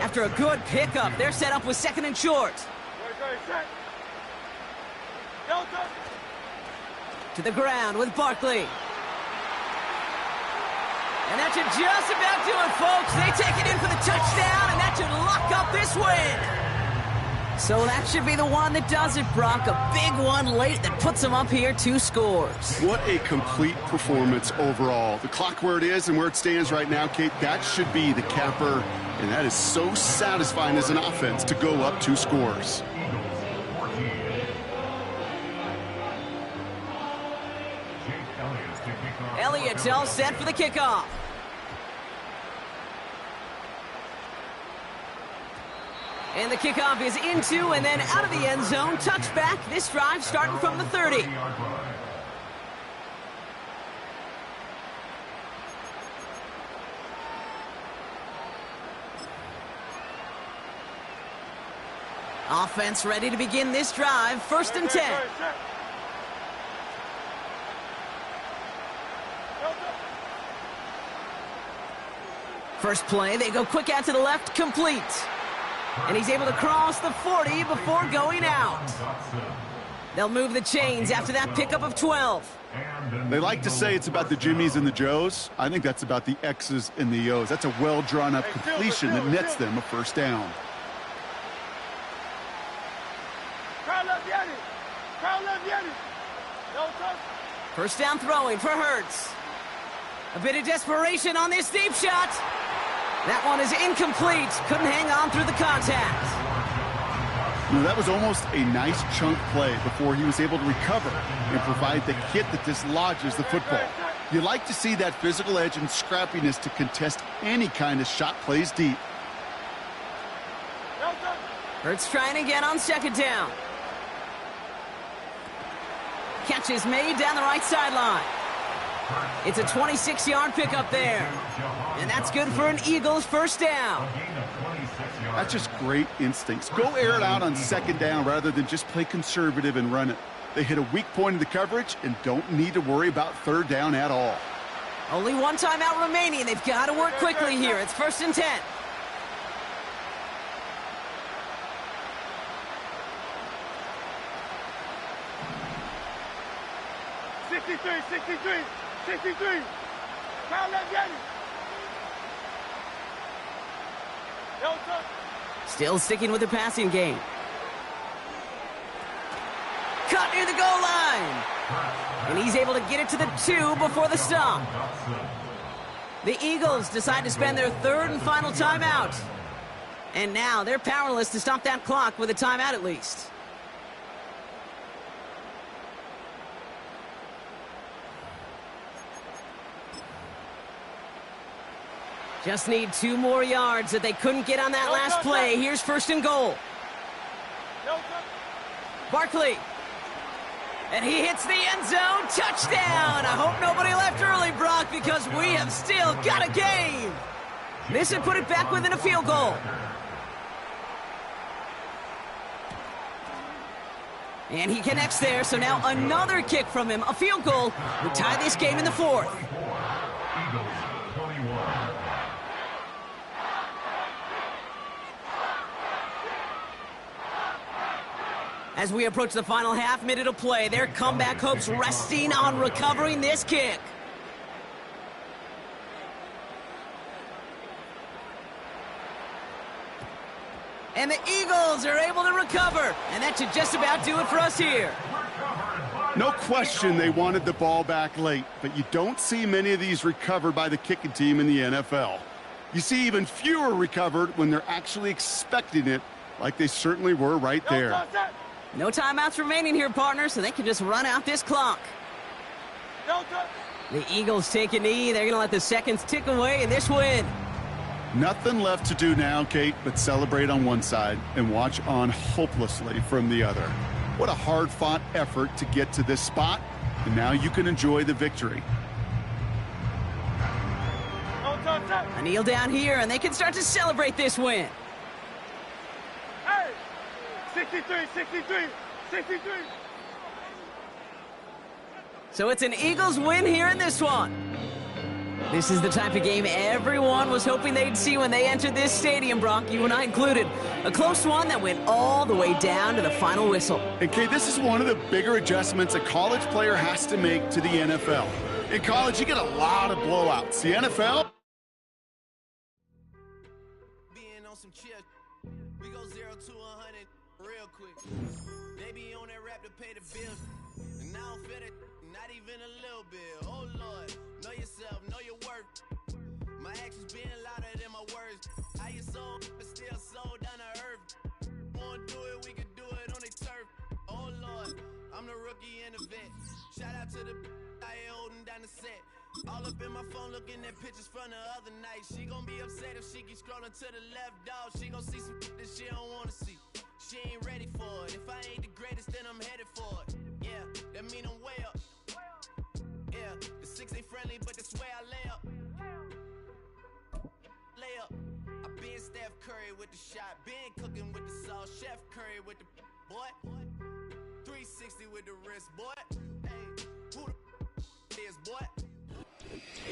After a good pickup, they're set up with second and short. To the ground with Barkley. And that should just about do it, folks. They take it in for the touchdown, and that should lock up this win. So that should be the one that does it, Brock. A big one late that puts them up here 2 scores. What a complete performance overall. The clock where it is and where it stands right now, Kate, that should be the capper. And that is so satisfying as an offense to go up 2 scores. Elliott all set for the kickoff. And the kickoff is into and then out of the end zone. Touchback. This drive starting from the 30. Offense ready to begin this drive. 1st and 10. First play, they go quick out to the left, complete. And he's able to cross the 40 before going out. They'll move the chains after that pickup of 12. They like to say it's about the Jimmies and the Joes. I think that's about the X's and the O's. That's a well-drawn-up completion that nets them a first down. First down throwing for Hurts. A bit of desperation on this deep shot. That one is incomplete. Couldn't hang on through the contact. You know, that was almost a nice chunk play before he was able to recover and provide the hit that dislodges the football. You like to see that physical edge and scrappiness to contest any kind of shot plays deep. Hurts trying again on second down. Catch is made down the right sideline. It's a 26-yard pickup there. And that's good for an Eagles first down. That's just great instincts. Go air it out on second down rather than just play conservative and run it. They hit a weak point in the coverage and don't need to worry about third down at all. Only 1 timeout remaining. They've got to work quickly here. It's 1st and 10. Still sticking with the passing game. Cut near the goal line. And he's able to get it to the 2 before the stop. The Eagles decide to spend their 3rd and final timeout. And now they're powerless to stop that clock with a timeout at least. Just need 2 more yards that they couldn't get on that last play. Here's 1st and goal. Barkley. And he hits the end zone. Touchdown. I hope nobody left early, Brock, because we have still got a game. This would put it back within a field goal. And he connects there, so now another kick from him. A field goal would tie this game in the 4th. As we approach the final half minute of play, their comeback hopes resting on recovering this kick. And the Eagles are able to recover. And that should just about do it for us here. No question they wanted the ball back late, but you don't see many of these recovered by the kicking team in the NFL. You see even fewer recovered when they're actually expecting it, like they certainly were right there. No timeouts remaining here, partner, so they can just run out this clock. The Eagles take a knee. They're going to let the seconds tick away in this win. Nothing left to do now, Kate, but celebrate on one side and watch on hopelessly from the other. What a hard-fought effort to get to this spot, and now you can enjoy the victory. A kneel down here, and they can start to celebrate this win. Hey! 63, 63, 63. So it's an Eagles win here in this one. This is the type of game everyone was hoping they'd see when they entered this stadium, Brock, you and I included. A close one that went all the way down to the final whistle. And Kate, this is one of the bigger adjustments a college player has to make to the NFL. In college, you get a lot of blowouts. The NFL... Being on some chill, we go 0 to 100 real quick. They be on that rap to pay the bills, and I don't feel it, not even a little bit. Oh Lord, know yourself, know your worth. My actions being louder than my words. How you sold, but still sold down to earth. Wanna do it, we can do it on the turf. Oh Lord, I'm the rookie and the vet. Shout out to the I ain't holding down the set. All up in my phone looking at pictures from the other night. She gon' be upset if she keep scrolling to the left, dog. She gon' see some that she don't wanna see. She ain't ready for it. If I ain't the greatest, then I'm headed for it. Yeah, that mean I'm way up. Yeah, the 6 ain't friendly, but that's where I lay up. Lay up. I been Steph Curry with the shot. Been cooking with the sauce. Chef Curry with the boy. 360 with the wrist, boy. Hey, who the is, boy?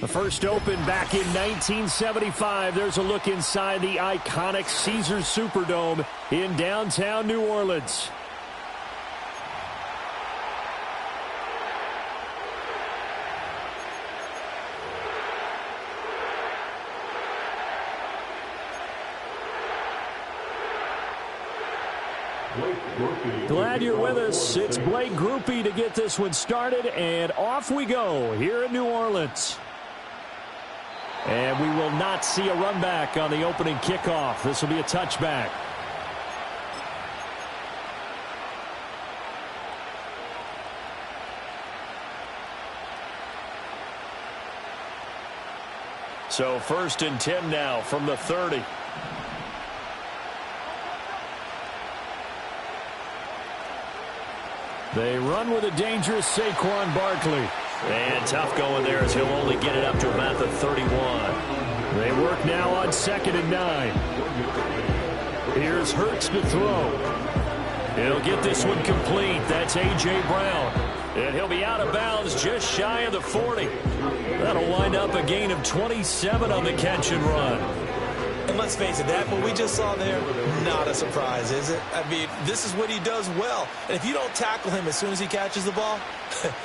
The first Open back in 1975. There's a look inside the iconic Caesars Superdome in downtown New Orleans. Glad you're with us. It's Blake Grupe to get this one started, and off we go here in New Orleans. And we will not see a run back on the opening kickoff. This will be a touchback. So 1st and 10 now from the 30. They run with a dangerous Saquon Barkley. And tough going there as he'll only get it up to about the 31. They work now on 2nd and 9. Here's Hurts to throw. He'll get this one complete. That's A.J. Brown. And he'll be out of bounds just shy of the 40. That'll wind up a gain of 27 on the catch and run. And let's face it, that what we just saw there, not a surprise, is it? I mean, this is what he does well. And if you don't tackle him as soon as he catches the ball,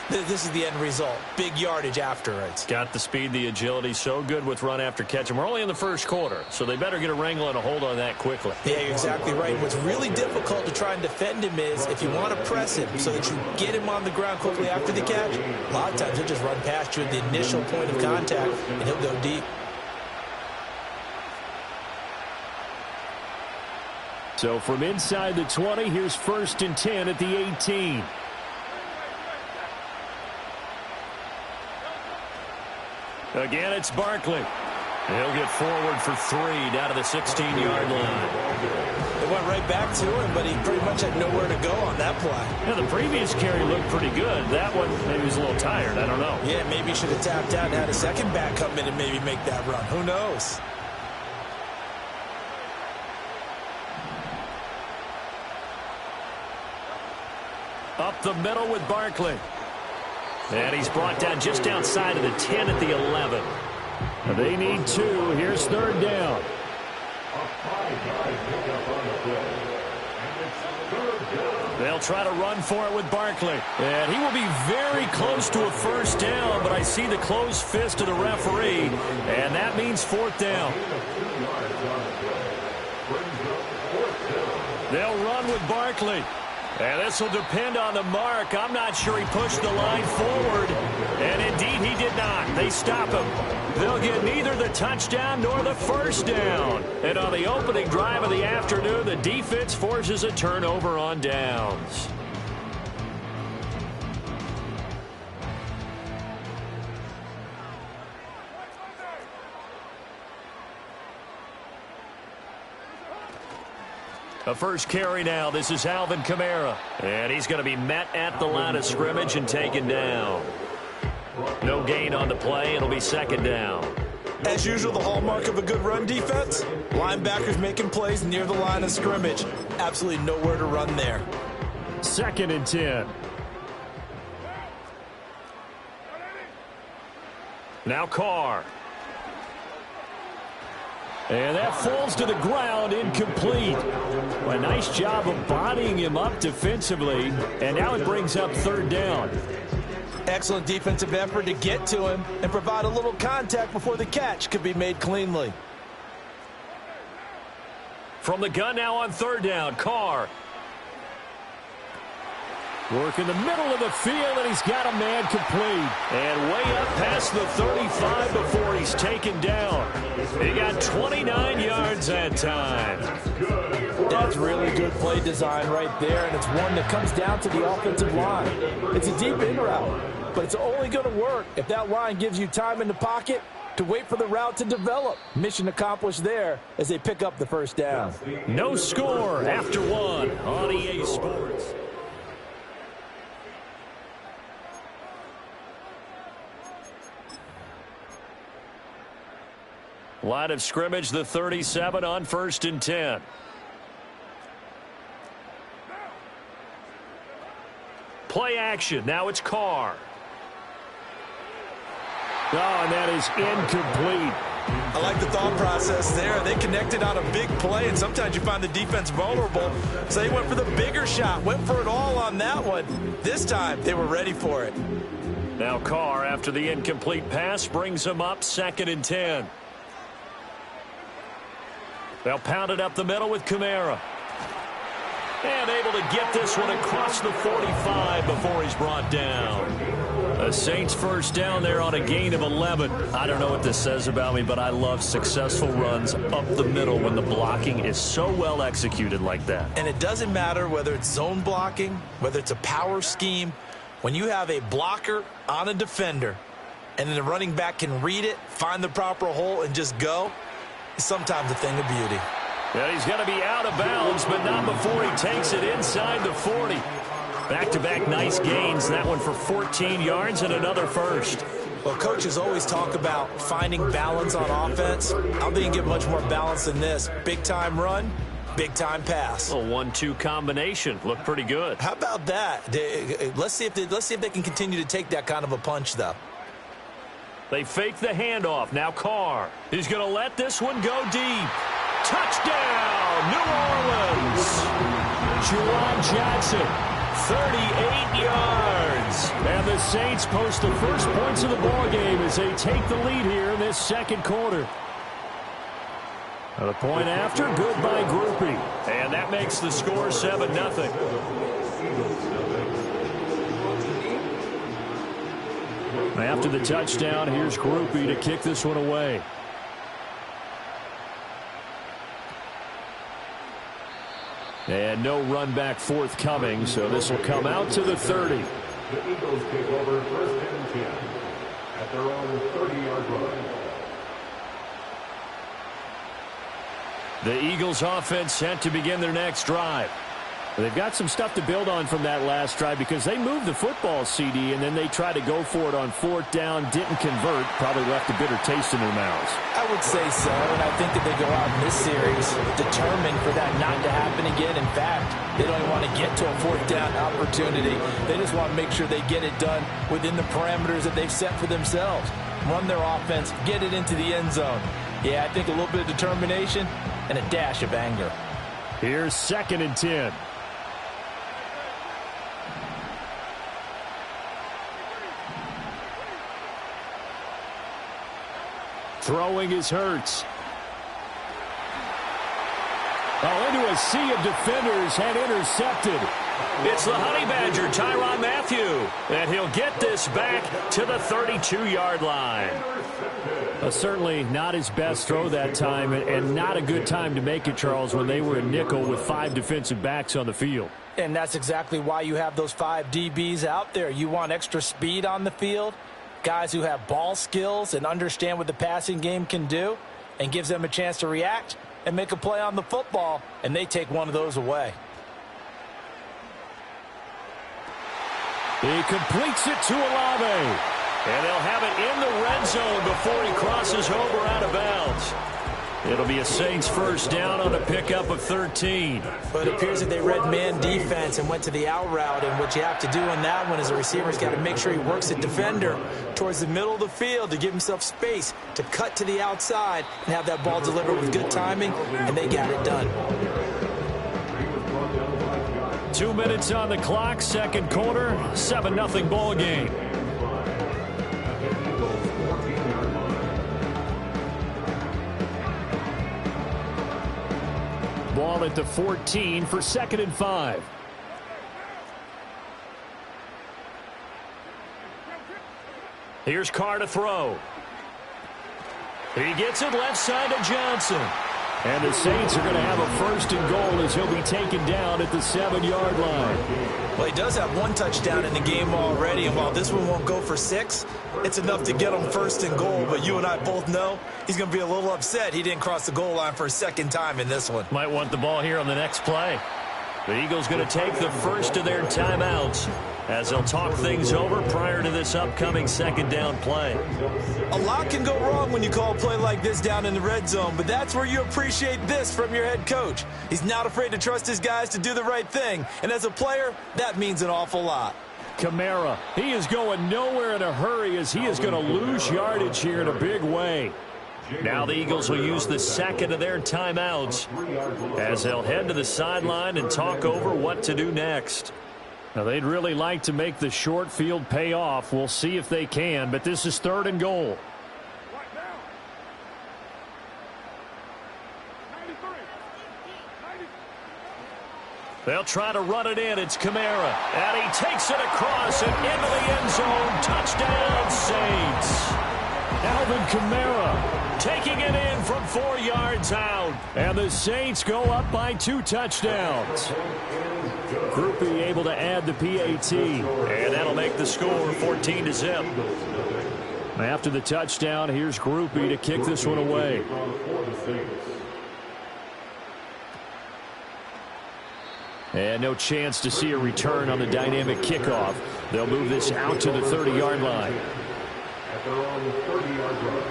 this is the end result. Big yardage afterwards. Got the speed, the agility, so good with run after catch. And we're only in the first quarter, so they better get a wrangle and a hold on that quickly. Yeah, you're exactly right. What's really difficult to try and defend him is if you want to press him so that you get him on the ground quickly after the catch, a lot of times he'll just run past you at the initial point of contact, and he'll go deep. So from inside the 20, here's 1st and 10 at the 18. Again, it's Barkley. He'll get forward for 3 down to the 16-yard line. They went right back to him, but he pretty much had nowhere to go on that play. Yeah, the previous carry looked pretty good. That one, maybe he was a little tired. I don't know. Yeah, maybe he should have tapped out and had a second back come in and maybe make that run. Who knows? Up the middle with Barkley. And he's brought down just outside of the 10 at the 11. They need 2. Here's 3rd down. They'll try to run for it with Barkley. And he will be very close to a 1st down, but I see the closed fist of the referee, and that means 4th down. They'll run with Barkley. And this will depend on the mark. I'm not sure he pushed the line forward. And indeed, he did not. They stop him. They'll get neither the touchdown nor the first down. And on the opening drive of the afternoon, the defense forces a turnover on downs. A first carry now. This is Alvin Kamara. And he's going to be met at the line of scrimmage and taken down. No gain on the play. It'll be second down. As usual, the hallmark of a good run defense, linebackers making plays near the line of scrimmage. Absolutely nowhere to run there. 2nd and 10. Now Carr. And that falls to the ground, incomplete. A nice job of bodying him up defensively. And now it brings up 3rd down. Excellent defensive effort to get to him and provide a little contact before the catch could be made cleanly. From the gun now on 3rd down, Carr. Work in the middle of the field, and he's got a man complete. And way up past the 35 before he's taken down. He got 29 yards that time. That's really good play design right there, and it's one that comes down to the offensive line. It's a deep in route, but it's only going to work if that line gives you time in the pocket to wait for the route to develop. Mission accomplished there as they pick up the first down. No score after 1 on EA Sports. Line of scrimmage, the 37 on 1st and 10. Play action. Now it's Carr. Oh, and that is incomplete. I like the thought process there. They connected on a big play, and sometimes you find the defense vulnerable. So they went for the bigger shot, went for it all on that one. This time, they were ready for it. Now Carr, after the incomplete pass, brings him up 2nd and 10. They'll pound it up the middle with Kamara. And able to get this one across the 45 before he's brought down. The Saints first down there on a gain of 11. I don't know what this says about me, but I love successful runs up the middle when the blocking is so well executed like that. And it doesn't matter whether it's zone blocking, whether it's a power scheme. When you have a blocker on a defender, and then the running back can read it, find the proper hole, and just go, it's sometimes a thing of beauty. And he's going to be out of bounds, but not before he takes it inside the 40. Back-to-back nice gains. That one for 14 yards and another first. Well, coaches always talk about finding balance on offense. I don't think you get much more balance than this. Big-time run, big-time pass. A 1-2 combination. Looked pretty good. How about that? Let's see if they can continue to take that kind of a punch, though. They fake the handoff. Now Carr. He's going to let this one go deep. Touchdown, New Orleans. Juwan Johnson, 38 yards. And the Saints post the first points of the ballgame as they take the lead here in this second quarter. The point after, good by Grupe. And that makes the score 7-0. After the touchdown, here's Grupe to kick this one away. And no run back forthcoming, so this will come out to the 30. The Eagles take over 1st and 10 at their own 30-yard line. The Eagles offense set to begin their next drive. They've got some stuff to build on from that last drive because they moved the football, CD, and then they tried to go for it on 4th down, didn't convert, probably left a bitter taste in their mouths. I would say so, and I think that they go out in this series determined for that not to happen again. In fact, they don't even want to get to a 4th down opportunity. They just want to make sure they get it done within the parameters that they've set for themselves. Run their offense, get it into the end zone. Yeah, I think a little bit of determination and a dash of anger. Here's 2nd and 10. Throwing is Hurts. Oh, into a sea of defenders and intercepted. It's the Honey Badger, Tyrann Mathieu, and he'll get this back to the 32-yard line. Certainly not his best throw that time, and not a good time to make it, Charles, when they were a nickel with 5 defensive backs on the field. And that's exactly why you have those 5 DBs out there. You want extra speed on the field, guys who have ball skills and understand what the passing game can do, and gives them a chance to react and make a play on the football, and they take one of those away. He completes it to Olave. And they'll have it in the red zone before he crosses over out of bounds. It'll be a Saints first down on a pickup of 13. But it appears that they read man defense and went to the out route. And what you have to do on that one is the receiver's got to make sure he works the defender towards the middle of the field to give himself space to cut to the outside and have that ball delivered with good timing, and they got it done. 2 minutes on the clock, second quarter, 7-0 ball game. Ball at the 14 for 2nd and 5. Here's Carr to throw. He gets it left side to Johnson. And the Saints are going to have a 1st and goal as he'll be taken down at the 7-yard line. Well, he does have 1 touchdown in the game already, and while this one won't go for 6, it's enough to get him 1st and goal. But you and I both know he's going to be a little upset he didn't cross the goal line for a 2nd time in this one. Might want the ball here on the next play. The Eagles going to take the first of their timeouts as they'll talk things over prior to this upcoming 2nd down play. A lot can go wrong when you call a play like this down in the red zone, but that's where you appreciate this from your head coach. He's not afraid to trust his guys to do the right thing, and as a player, that means an awful lot. Kamara, he is going nowhere in a hurry as he is going to lose yardage here in a big way. Now the Eagles will use the 2nd of their timeouts as they'll head to the sideline and talk over what to do next. Now they'd really like to make the short field pay off. We'll see if they can, but this is 3rd and goal. They'll try to run it in. It's Kamara. And he takes it across and into the end zone. Touchdown, Saints. Alvin Kamara taking it in from 4 yards out. And the Saints go up by 2 touchdowns. Groupie able to add the PAT. And that'll make the score 14-0. After the touchdown, here's Groupie to kick this one away. And no chance to see a return on the dynamic kickoff. They'll move this out to the 30-yard line. At their own 30-yard line.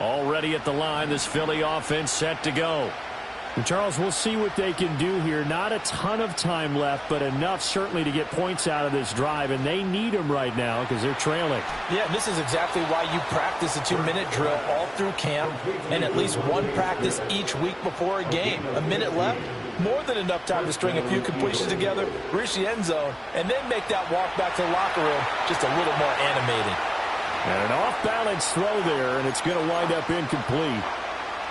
Already at the line, this Philly offense set to go. And Charles, we'll see what they can do here. Not a ton of time left, but enough certainly to get points out of this drive, and they need them right now because they're trailing. Yeah, this is exactly why you practice a 2-minute drill all through camp and at least 1 practice each week before a game. A minute left, more than enough time to string a few completions together, reach the end zone, and then make that walk back to the locker room just a little more animated. And an off-balance throw there, and it's going to wind up incomplete.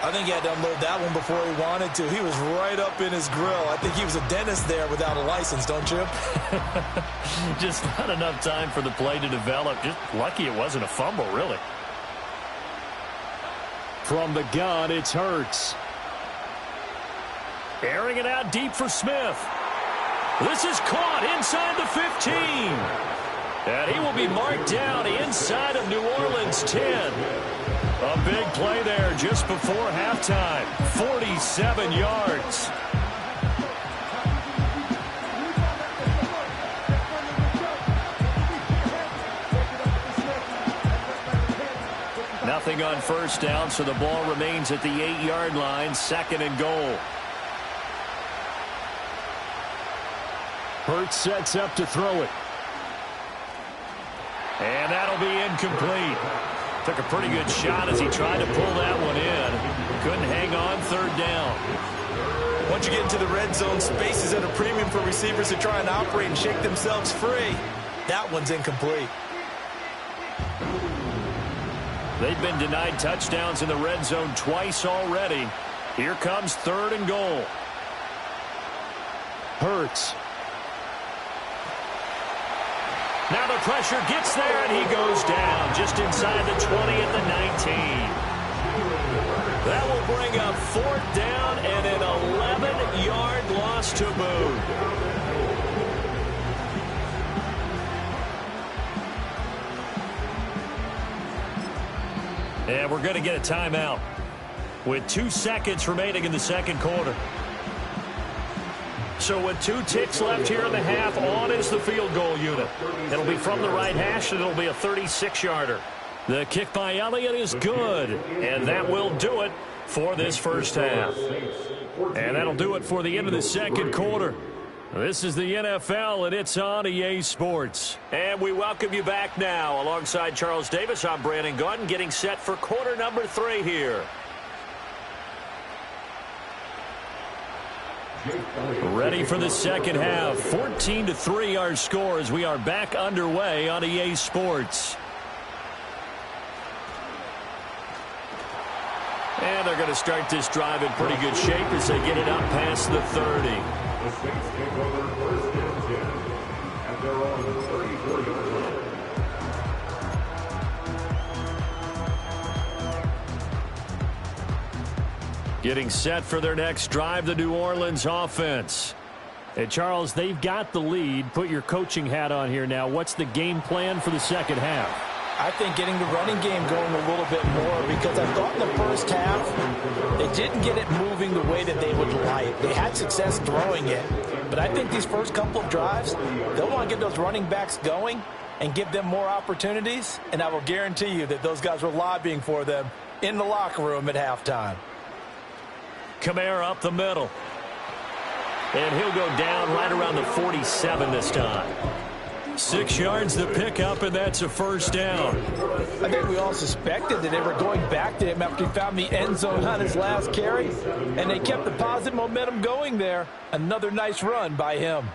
I think he had to unload that one before he wanted to. He was right up in his grill. I think he was a dentist there without a license, don't you? Just not enough time for the play to develop. Just lucky it wasn't a fumble, really. From the gun, it's Hurts. Airing it out deep for Smith. This is caught inside the 15. And he will be marked down inside of New Orleans 10. A big play there just before halftime. 47 yards. Nothing on first down, so the ball remains at the 8-yard line. 2nd and goal. Hurts sets up to throw it. And that'll be incomplete. Took a pretty good shot as he tried to pull that one in. Couldn't hang on 3rd down. Once you get into the red zone, space is at a premium for receivers to try and operate and shake themselves free. That one's incomplete. They've been denied touchdowns in the red zone twice already. Here comes 3rd and goal. Hurts. Now the pressure gets there, and he goes down just inside the 20 at the 19. That will bring up 4th down and an 11-yard loss to boot. And we're going to get a timeout with 2 seconds remaining in the second quarter. So with 2 ticks left here in the half, on is the field goal unit. It'll be from the right hash, and it'll be a 36-yarder. The kick by Elliott is good, and that will do it for this first half. And that'll do it for the end of the second quarter. This is the NFL, and it's on EA Sports. And we welcome you back now. Alongside Charles Davis, I'm Brandon Gaudin, getting set for quarter number 3 here. Ready for the second half. 14-3 our score as we are back underway on EA Sports. And they're going to start this drive in pretty good shape as they get it up past the 30. The Saints take over 1st and 10 at their own 34-yard line. Getting set for their next drive, the New Orleans offense. And Charles, they've got the lead. Put your coaching hat on here now. What's the game plan for the second half? I think getting the running game going a little bit more, because I thought in the first half they didn't get it moving the way that they would like. They had success throwing it, but I think these first couple of drives, they'll want to get those running backs going and give them more opportunities, and I will guarantee you that those guys were lobbying for them in the locker room at halftime. Kamara up the middle. And he'll go down right around the 47 this time. 6 yards to pick up, and that's a first down. I think we all suspected that they were going back to him after he found the end zone on his last carry, and they kept the positive momentum going there. Another nice run by him.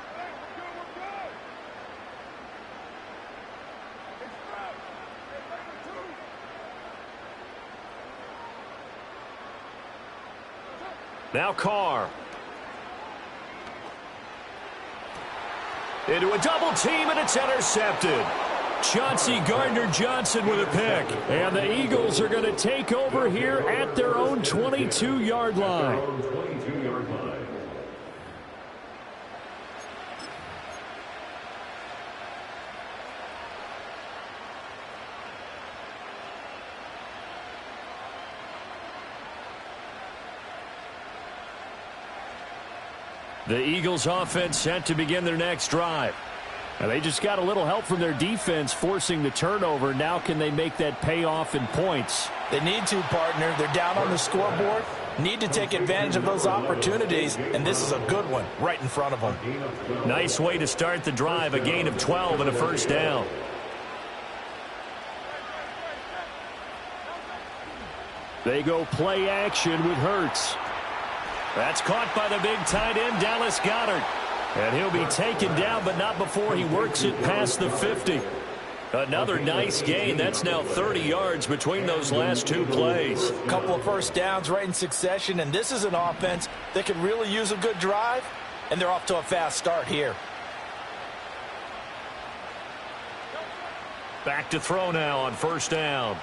Now Carr. Into a double team, and it's intercepted. Chauncey Gardner-Johnson with a pick. And the Eagles are going to take over here at their own 22-yard line. The Eagles offense set to begin their next drive. And they just got a little help from their defense forcing the turnover. Now can they make that pay off in points? They need to, partner. They're down on the scoreboard. Need to take advantage of those opportunities, and this is a good one right in front of them. Nice way to start the drive. A gain of 12 and a first down. They go play action with Hurts. That's caught by the big tight end, Dallas Goedert. And he'll be taken down, but not before he works it past the 50. Another nice gain. That's now 30 yards between those last 2 plays. A couple of first downs right in succession, and this is an offense that could really use a good drive, and they're off to a fast start here. Back to throw now on first down.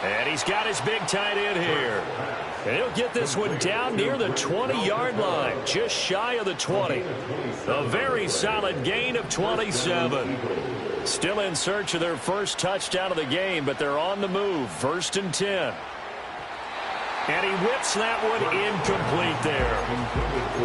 And he's got his big tight end here. And he'll get this one down near the 20-yard line, just shy of the 20. A very solid gain of 27. Still in search of their first touchdown of the game, but they're on the move. 1st and 10. And he whips that one incomplete there.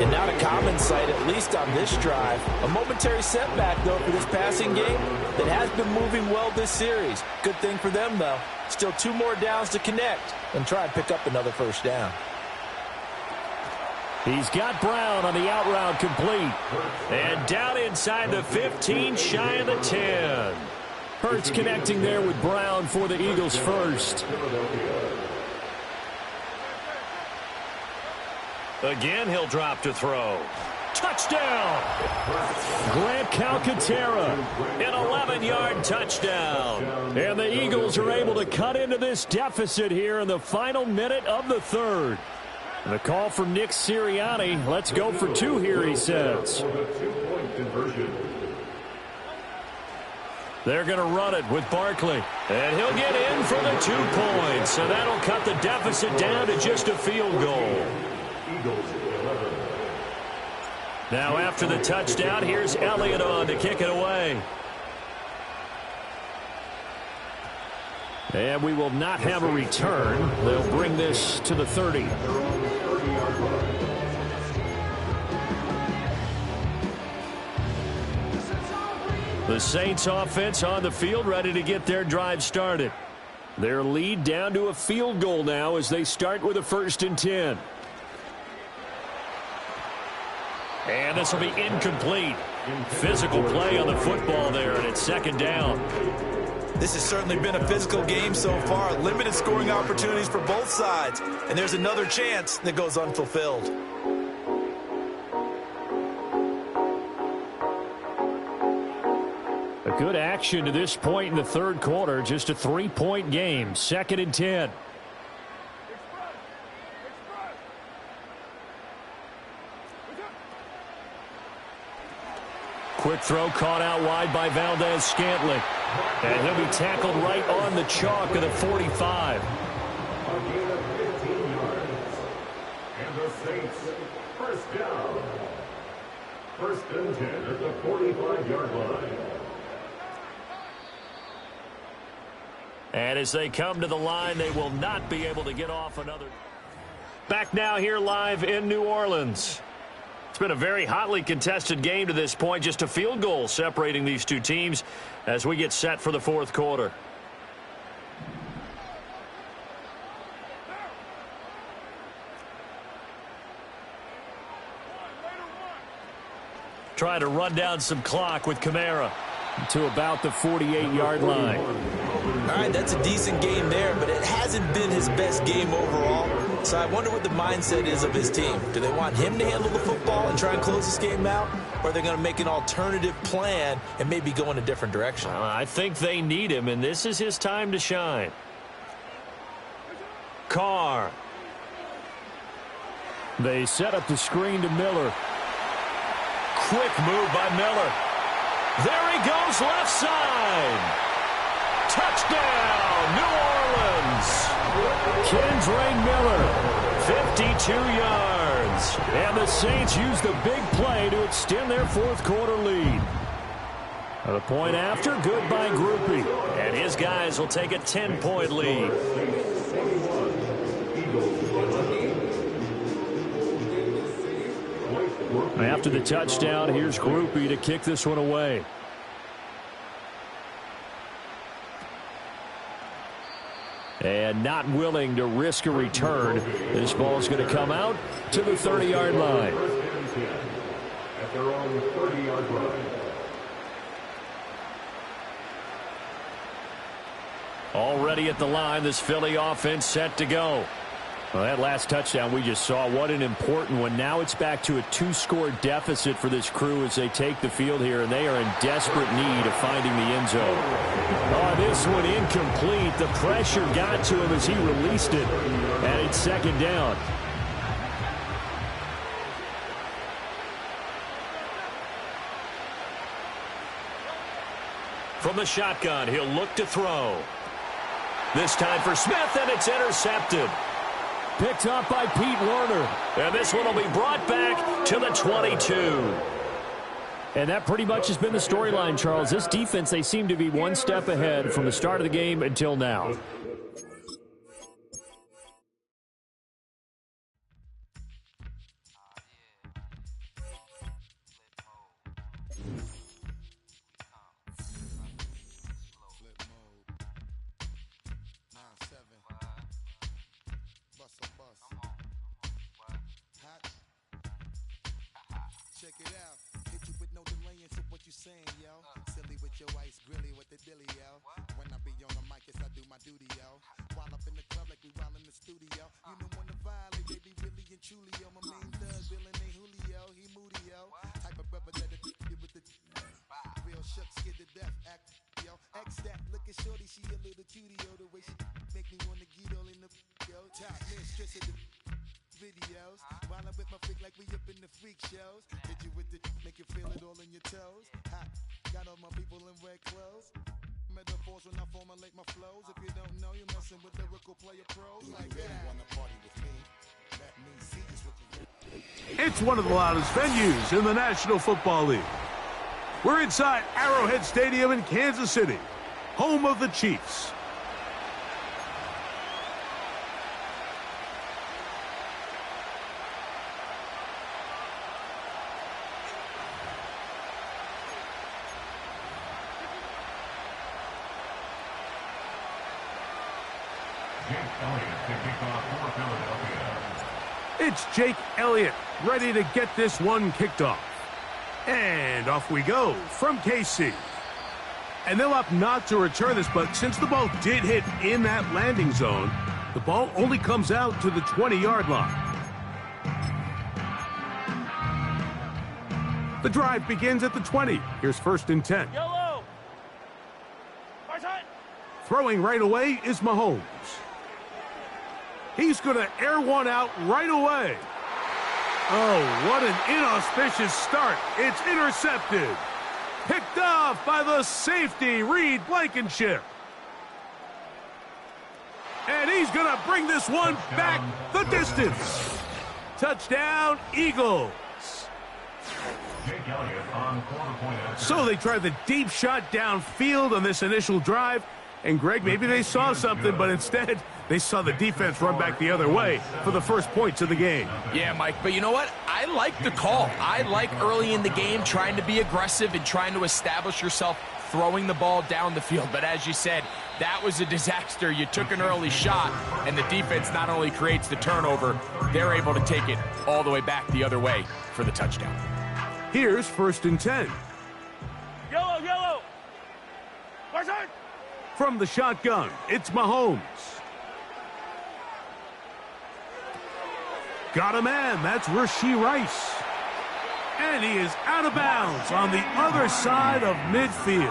And not a common sight, at least on this drive. A momentary setback, though, for this passing game that has been moving well this series. Good thing for them, though. Still 2 more downs to connect and try and pick up another first down. He's got Brown on the out route complete. And down inside the 15, shy of the 10. Hurts connecting there with Brown for the Eagles first. Again, he'll drop to throw. Touchdown! Grant Calcaterra, an 11-yard touchdown. And the Eagles are able to cut into this deficit here in the final minute of the third. And the call from Nick Sirianni. Let's go for two here, he says. They're going to run it with Barkley. And he'll get in for the 2 points. So that'll cut the deficit down to just a field goal. Now after the touchdown, here's Elliott on to kick it away. And we will not have a return. They'll bring this to the 30. The Saints offense on the field, ready to get their drive started. Their lead down to a field goal now as they start with a 1st and 10. And this will be incomplete. Physical play on the football there, and it's 2nd down. This has certainly been a physical game so far. Limited scoring opportunities for both sides. And there's another chance that goes unfulfilled. A good action to this point in the 3rd quarter. Just a 3-point game. 2nd and 10. Quick throw caught out wide by Valdez-Scantling. And he'll be tackled right on the chalk of the 45. And the Saints, 1st down. 1st and 10 at the 45-yard line. And as they come to the line, they will not be able to get off another. Back now here live in New Orleans. It's been a very hotly contested game to this point. Just a field goal separating these two teams as we get set for the 4th quarter. Trying to run down some clock with Kamara to about the 48-yard line. All right, that's a decent game there, but it hasn't been his best game overall. So I wonder what the mindset is of his team. Do they want him to handle the football and try and close this game out? Or are they going to make an alternative plan and maybe go in a different direction? I think they need him, and this is his time to shine. Carr. They set up the screen to Miller. Quick move by Miller. There he goes, left side. Touchdown, New Orleans. Kendre Miller, 52 yards. And the Saints use the big play to extend their 4th quarter lead. The point after, good by Grupe. And his guys will take a 10-point lead. After the touchdown, here's Grupe to kick this one away. And not willing to risk a return. This ball's going to come out to the 30-yard line. At their own 30-yard line. Already at the line, this Philly offense set to go. Well, that last touchdown we just saw, what an important one. Now it's back to a 2-score deficit for this crew as they take the field here, and they are in desperate need of finding the end zone. Oh, this one incomplete. The pressure got to him as he released it, and it's 2nd down. From the shotgun, he'll look to throw. This time for Smith, and it's intercepted. Picked up by Pete Werner. And this one will be brought back to the 22. And that pretty much has been the storyline, Charles. This defense, they seem to be one step ahead from the start of the game until now. Truly, yo, my main thug, villain ain't Julio, he moody, yo. Real shook, scared to death, act, yo. X that, look at shorty, she a little cutie, yo. The way she make me wanna get all in the, yo. Top mistress of the videos. While I'm with my freak like we up in the freak shows. Hit you with the, make you feel it all in your toes. Hot, got all my people in red clothes. Metaphors when I formulate my flows. If you don't know, you're messing with lyrical player pros. Like that. Wanna party with me? Let me see this with you. It's one of the loudest venues in the National Football League. We're inside Arrowhead Stadium in Kansas City, home of the Chiefs. It's Jake Elliott ready to get this one kicked off. And off we go from KC. And they'll opt not to return this, but since the ball did hit in that landing zone, the ball only comes out to the 20-yard line. The drive begins at the 20. Here's 1st and 10. Yellow. Throwing right away is Mahomes. He's going to air one out right away. Oh, what an inauspicious start. It's intercepted. Picked off by the safety, Reed Blankenship. And he's going to bring this one back the distance. Touchdown, Eagles. So they tried the deep shot downfield on this initial drive. And, Greg, maybe they saw something, but instead they saw the defense run back the other way for the first points of the game. Yeah, Mike, but you know what? I like the call. I like early in the game trying to be aggressive and trying to establish yourself throwing the ball down the field. But as you said, that was a disaster. You took an early shot, and the defense not only creates the turnover, they're able to take it all the way back the other way for the touchdown. Here's 1st and 10. Yellow, yellow. From the shotgun, it's Mahomes. Got a man, that's Rashee Rice. And he is out of bounds on the other side of midfield.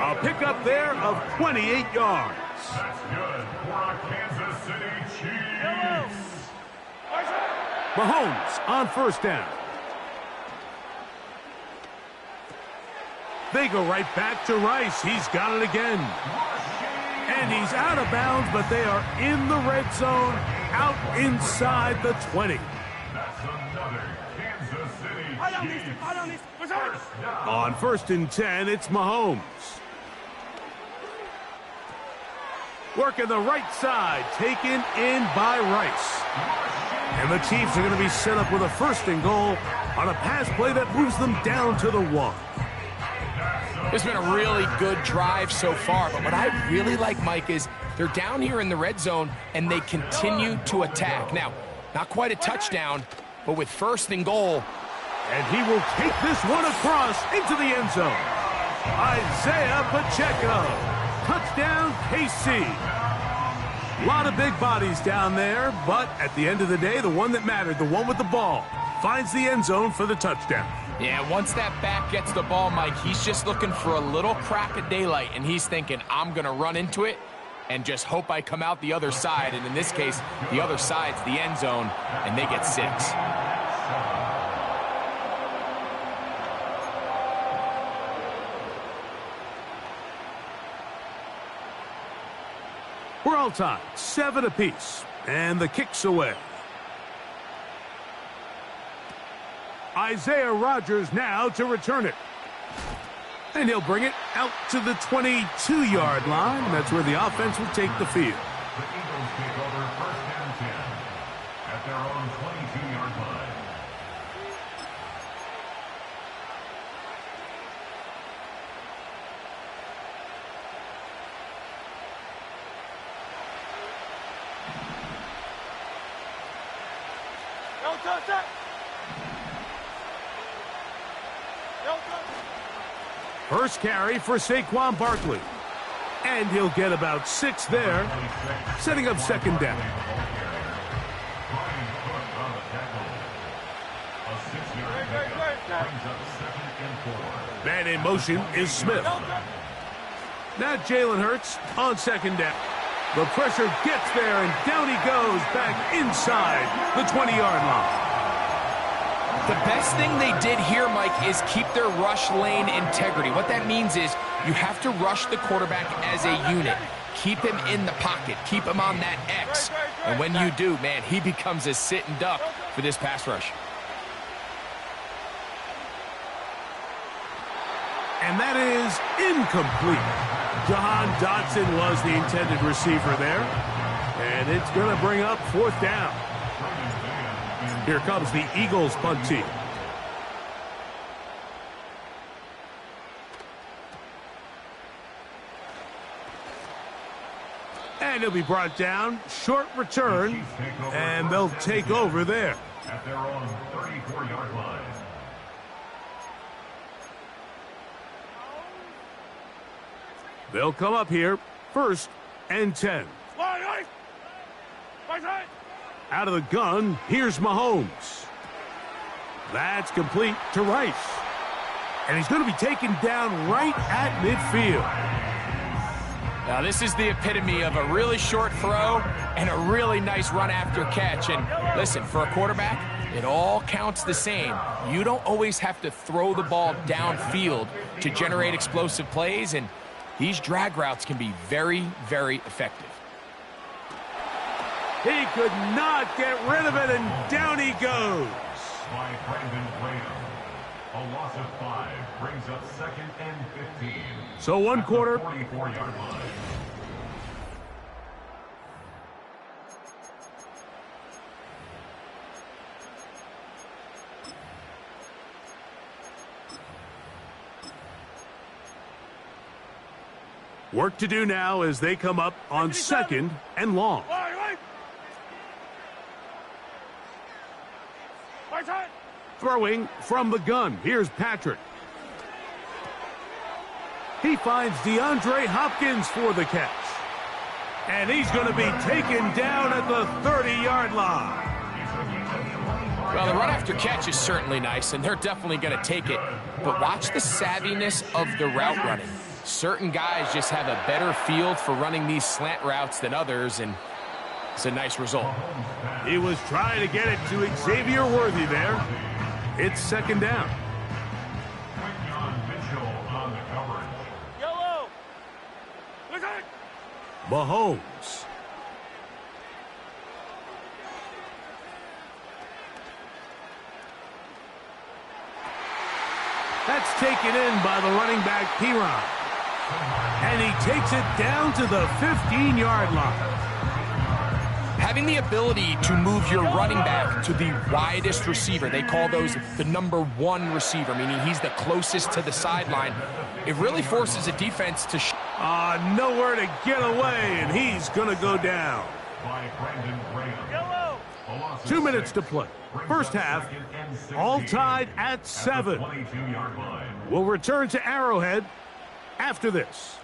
A pickup there of 28 yards. That's good for our Kansas City Chiefs. Mahomes on 1st down. They go right back to Rice. He's got it again. And he's out of bounds, but they are in the red zone, out inside the 20. That's another Kansas City Chiefs. On 1st and 10, it's Mahomes. Working the right side, taken in by Rice. And the Chiefs are going to be set up with a 1st and goal on a pass play that moves them down to the 1. It's been a really good drive so far, but what I really like, Mike, is they're down here in the red zone, and they continue to attack. Now, not quite a touchdown, but with 1st and goal. And he will take this one across into the end zone. Isaiah Pacheco. Touchdown, KC. A lot of big bodies down there, but at the end of the day, the one that mattered, the one with the ball, finds the end zone for the touchdown. Yeah, once that back gets the ball, Mike, he's just looking for a little crack of daylight, and he's thinking, I'm going to run into it and just hope I come out the other side. And in this case, the other side's the end zone, and they get 6. We're all tied, 7 apiece, and the kick's away. Isaiah Rodgers now to return it. And he'll bring it out to the 22-yard line. That's where the offense will take the field. The Eagles take over 1st and 10 at their own 22-yard line. First carry for Saquon Barkley. And he'll get about 6 there, setting up 2nd down. A 6-yard pickup. Man in motion is Smith. Now Jalen Hurts on second down. The pressure gets there, and down he goes back inside the 20-yard line. The best thing they did here, Mike, is keep their rush lane integrity. What that means is you have to rush the quarterback as a unit. Keep him in the pocket. Keep him on that X. And when you do, man, he becomes a sitting duck for this pass rush. And that is incomplete. Jahan Dotson was the intended receiver there. And it's going to bring up fourth down. Here comes the Eagles punt team. And he'll be brought down. Short return. And they'll take over there. At their own 34-yard line. They'll come up here, 1st and 10. Out of the gun, here's Mahomes. That's complete to Rice. And he's going to be taken down right at midfield. Now, this is the epitome of a really short throw and a really nice run after catch. And listen, for a quarterback, it all counts the same. You don't always have to throw the ball downfield to generate explosive plays, and these drag routes can be very, very effective. He could not get rid of it, and down he goes. By Brandon Graham. A loss of 5 brings up 2nd and 15. So one quarter. 44-yard line. Work to do now as they come up on 2nd and long. Throwing from the gun. Here's Patrick. He finds DeAndre Hopkins for the catch. And he's going to be taken down at the 30-yard line. Well, the run after catch is certainly nice, and they're definitely going to take it. But watch the savviness of the route running. Certain guys just have a better field for running these slant routes than others, and it's a nice result. He was trying to get it to Xavier Worthy there. It's 2nd down. Mahomes. That's taken in by the running back, Piron. And he takes it down to the 15-yard line. Having the ability to move your running back to the widest receiver, they call those the number 1 receiver, meaning he's the closest to the sideline. It really forces a defense to... nowhere to get away, and he's going to go down. By Brandon Graham. 2 minutes to play. First half, all tied at 7. We'll return to Arrowhead after this.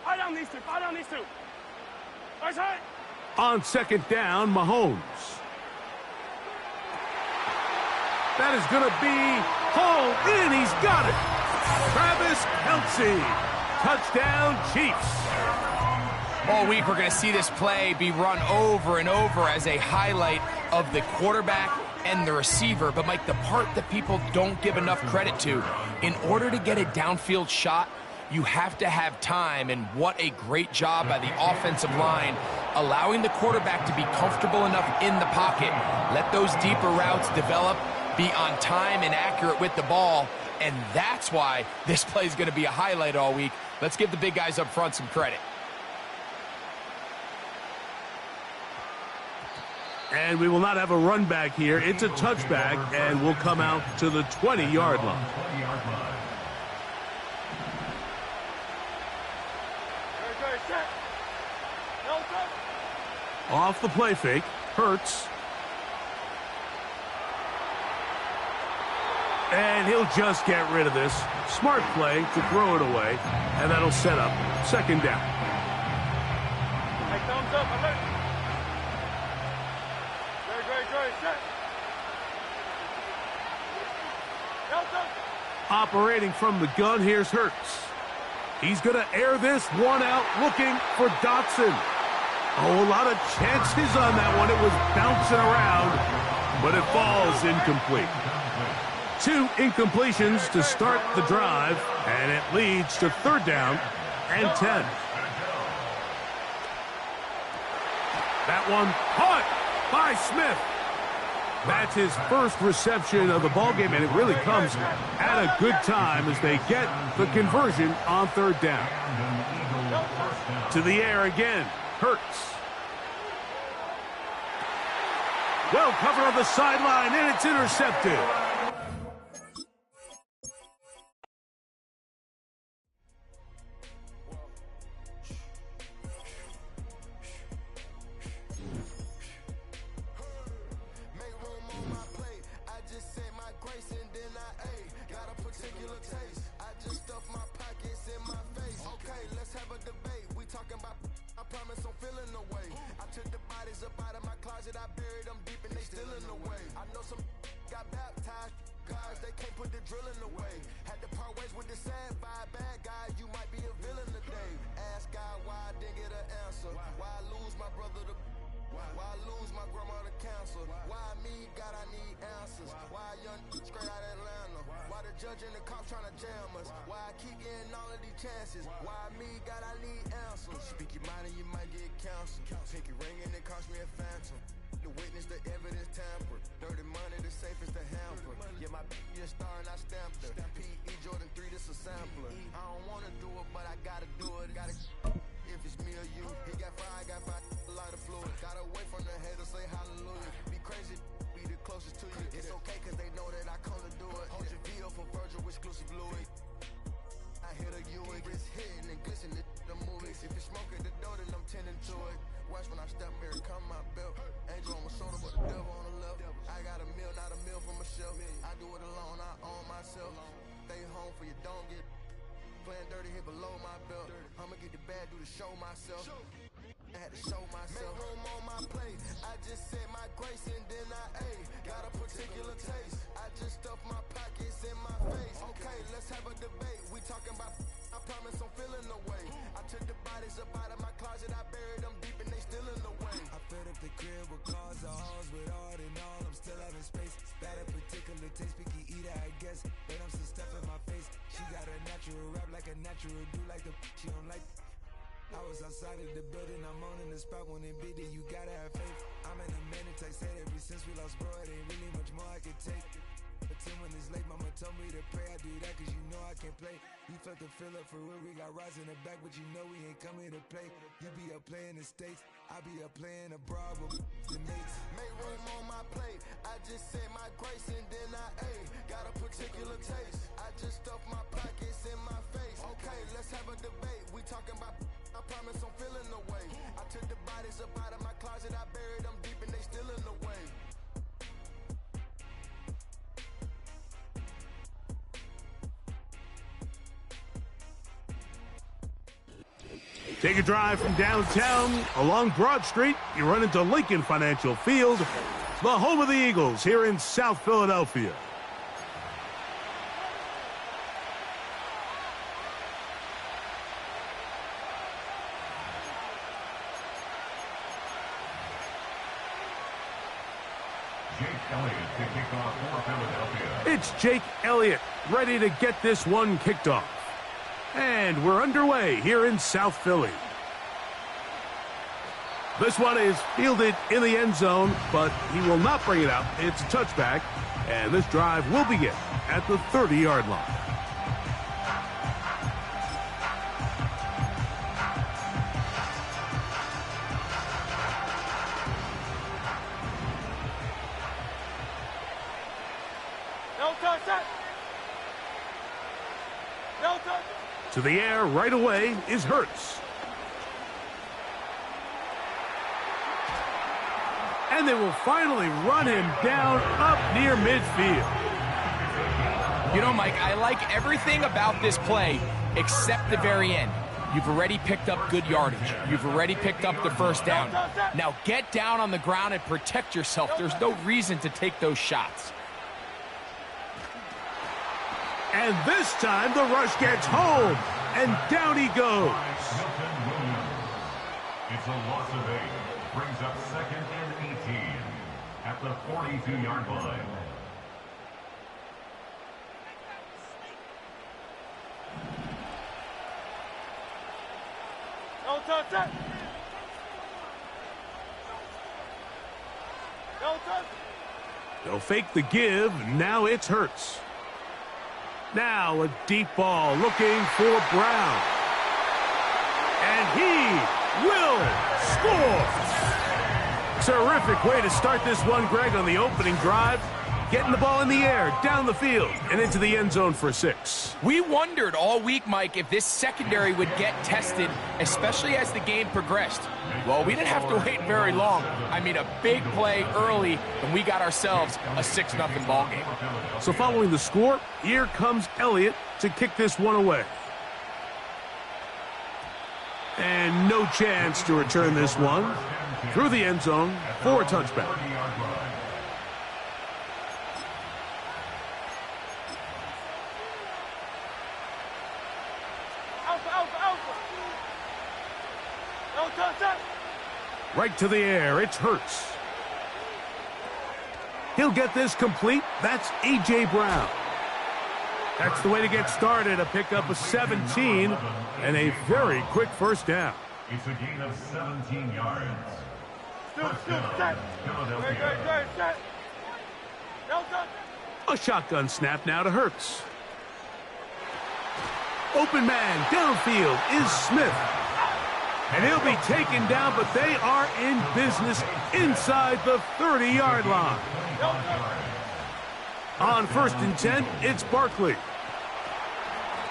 On 2nd down, Mahomes. That is going to be hauled in. He's got it. Travis Kelce. Touchdown, Chiefs. All week, we're going to see this play be run over and over as a highlight of the quarterback and the receiver. But, Mike, the part that people don't give enough credit to, in order to get a downfield shot, you have to have time, and what a great job by the offensive line, allowing the quarterback to be comfortable enough in the pocket, let those deeper routes develop, be on time and accurate with the ball, and that's why this play is going to be a highlight all week. Let's give the big guys up front some credit. And we will not have a run back here. It's a touchback, and we'll come out to the 20-yard line. Off the play fake, Hurts. And he'll just get rid of this. Smart play to throw it away, and that'll set up 2nd down. Hey, thumbs up, alert. Great, set. Delta. Operating from the gun, here's Hurts. He's going to air this one out, looking for Dotson. Oh, a lot of chances on that one. It was bouncing around, but it falls incomplete. 2 incompletions to start the drive, and it leads to 3rd down and 10. That one caught by Smith. That's his first reception of the ballgame, and it really comes at a good time as they get the conversion on 3rd down. To the air again, Hurts. Well covered on the sideline, and it's intercepted. Judging the cops trying to jam us. Why I keep getting all of these chances? Why me, God, I need answers. Speak your mind and you might get counseled. Pinky ring and it cost me a phantom. The witness, the evidence tampered. Dirty money, the safest to hamper. Yeah, my a star and I stamped her. P.E. Jordan 3, this a sampler. I don't want to do it, but I gotta do it. Gotta if it's me or you. He got fire, I got fire, a lot of fluid. Gotta wait from the haters, say hallelujah. Be crazy, be the closest to you. It's okay, cause they know that I come to do it. Hold your VO for Virgil, exclusive Louis. I hit a Ewing, it's hitting and glistening the movies. If it's smoking the dough, then I'm tending to it. Watch when I step here, come my belt. Angel on my shoulder, but the devil on the left. I got a meal, not a meal for myself. I do it alone, I own myself. Stay home for you, don't get playing dirty, hit below my belt. I'ma get the bad, do the show myself. I had to show myself. Make room on my plate. I just said my grace and then I ate. Got a particular taste. I just stuffed my pockets in my face. Okay, let's have a debate. We talking about, I promise I'm feeling the way. I took the bodies up out of my closet. I buried them deep and they still in the way. I fed up the crib with cars or halls with all in all. I'm still out in space. That a particular taste. Picky eater, I guess. But I'm some stuff in my face. She got a natural rap like a natural do like the she don't like. I was outside of the building, I'm on in the spot when it beat it, you gotta have faith. I'm in a minute, I said ever since we lost bro, it ain't really much more I can take. But 10 when it's late, mama told me to pray, I do that cause you know I can play. You felt the fill up for real, we got rise in the back, but you know we ain't coming to play. You be up playing the States, I be up playing abroad with the mates. Make room on my plate, I just said my grace and then I ate. Got a particular taste, I just stuffed my pockets in my face. Okay, let's have a debate, we talking about I promise I'm feeling the way. I took the bodies up out of my closet, I buried them deep and they still in the way. Take a drive from downtown along Broad Street. You run into Lincoln Financial Field, the home of the Eagles here in South Philadelphia. It's Jake Elliott ready to get this one kicked off. And we're underway here in South Philly. This one is fielded in the end zone, but he will not bring it out. It's a touchback, and this drive will begin at the 30-yard line. To the air right away is Hurts. And they will finally run him down up near midfield. You know, Mike, I like everything about this play except the very end. You've already picked up good yardage. You've already picked up the first down. Now get down on the ground and protect yourself. There's no reason to take those shots. And this time the rush gets home, and down he goes. It's a loss of 8. Brings up 2nd and 18 at the 42-yard line. Don't touch that. Don't touch. They'll fake the give. Now it's Hurts. Now a deep ball looking for Brown. And he will score. Terrific way to start this one, Greg, on the opening drive. Getting the ball in the air, down the field, and into the end zone for 6. We wondered all week, Mike, if this secondary would get tested, especially as the game progressed. Well, we didn't have to wait very long. I mean, a big play early, and we got ourselves a 6-0 ball game. So following the score, here comes Elliott to kick this one away. And no chance to return this one through the end zone for a touchback. Right to the air, it's Hurts. He'll get this complete. That's A.J. Brown. That's the way to get started, a pickup of 17 and a very quick first down. It's a gain of 17 yards. A shotgun snap now to Hurts. Open man downfield is Smith. And he'll be taken down, but they are in business inside the 30-yard line. On 1st and 10, it's Barkley.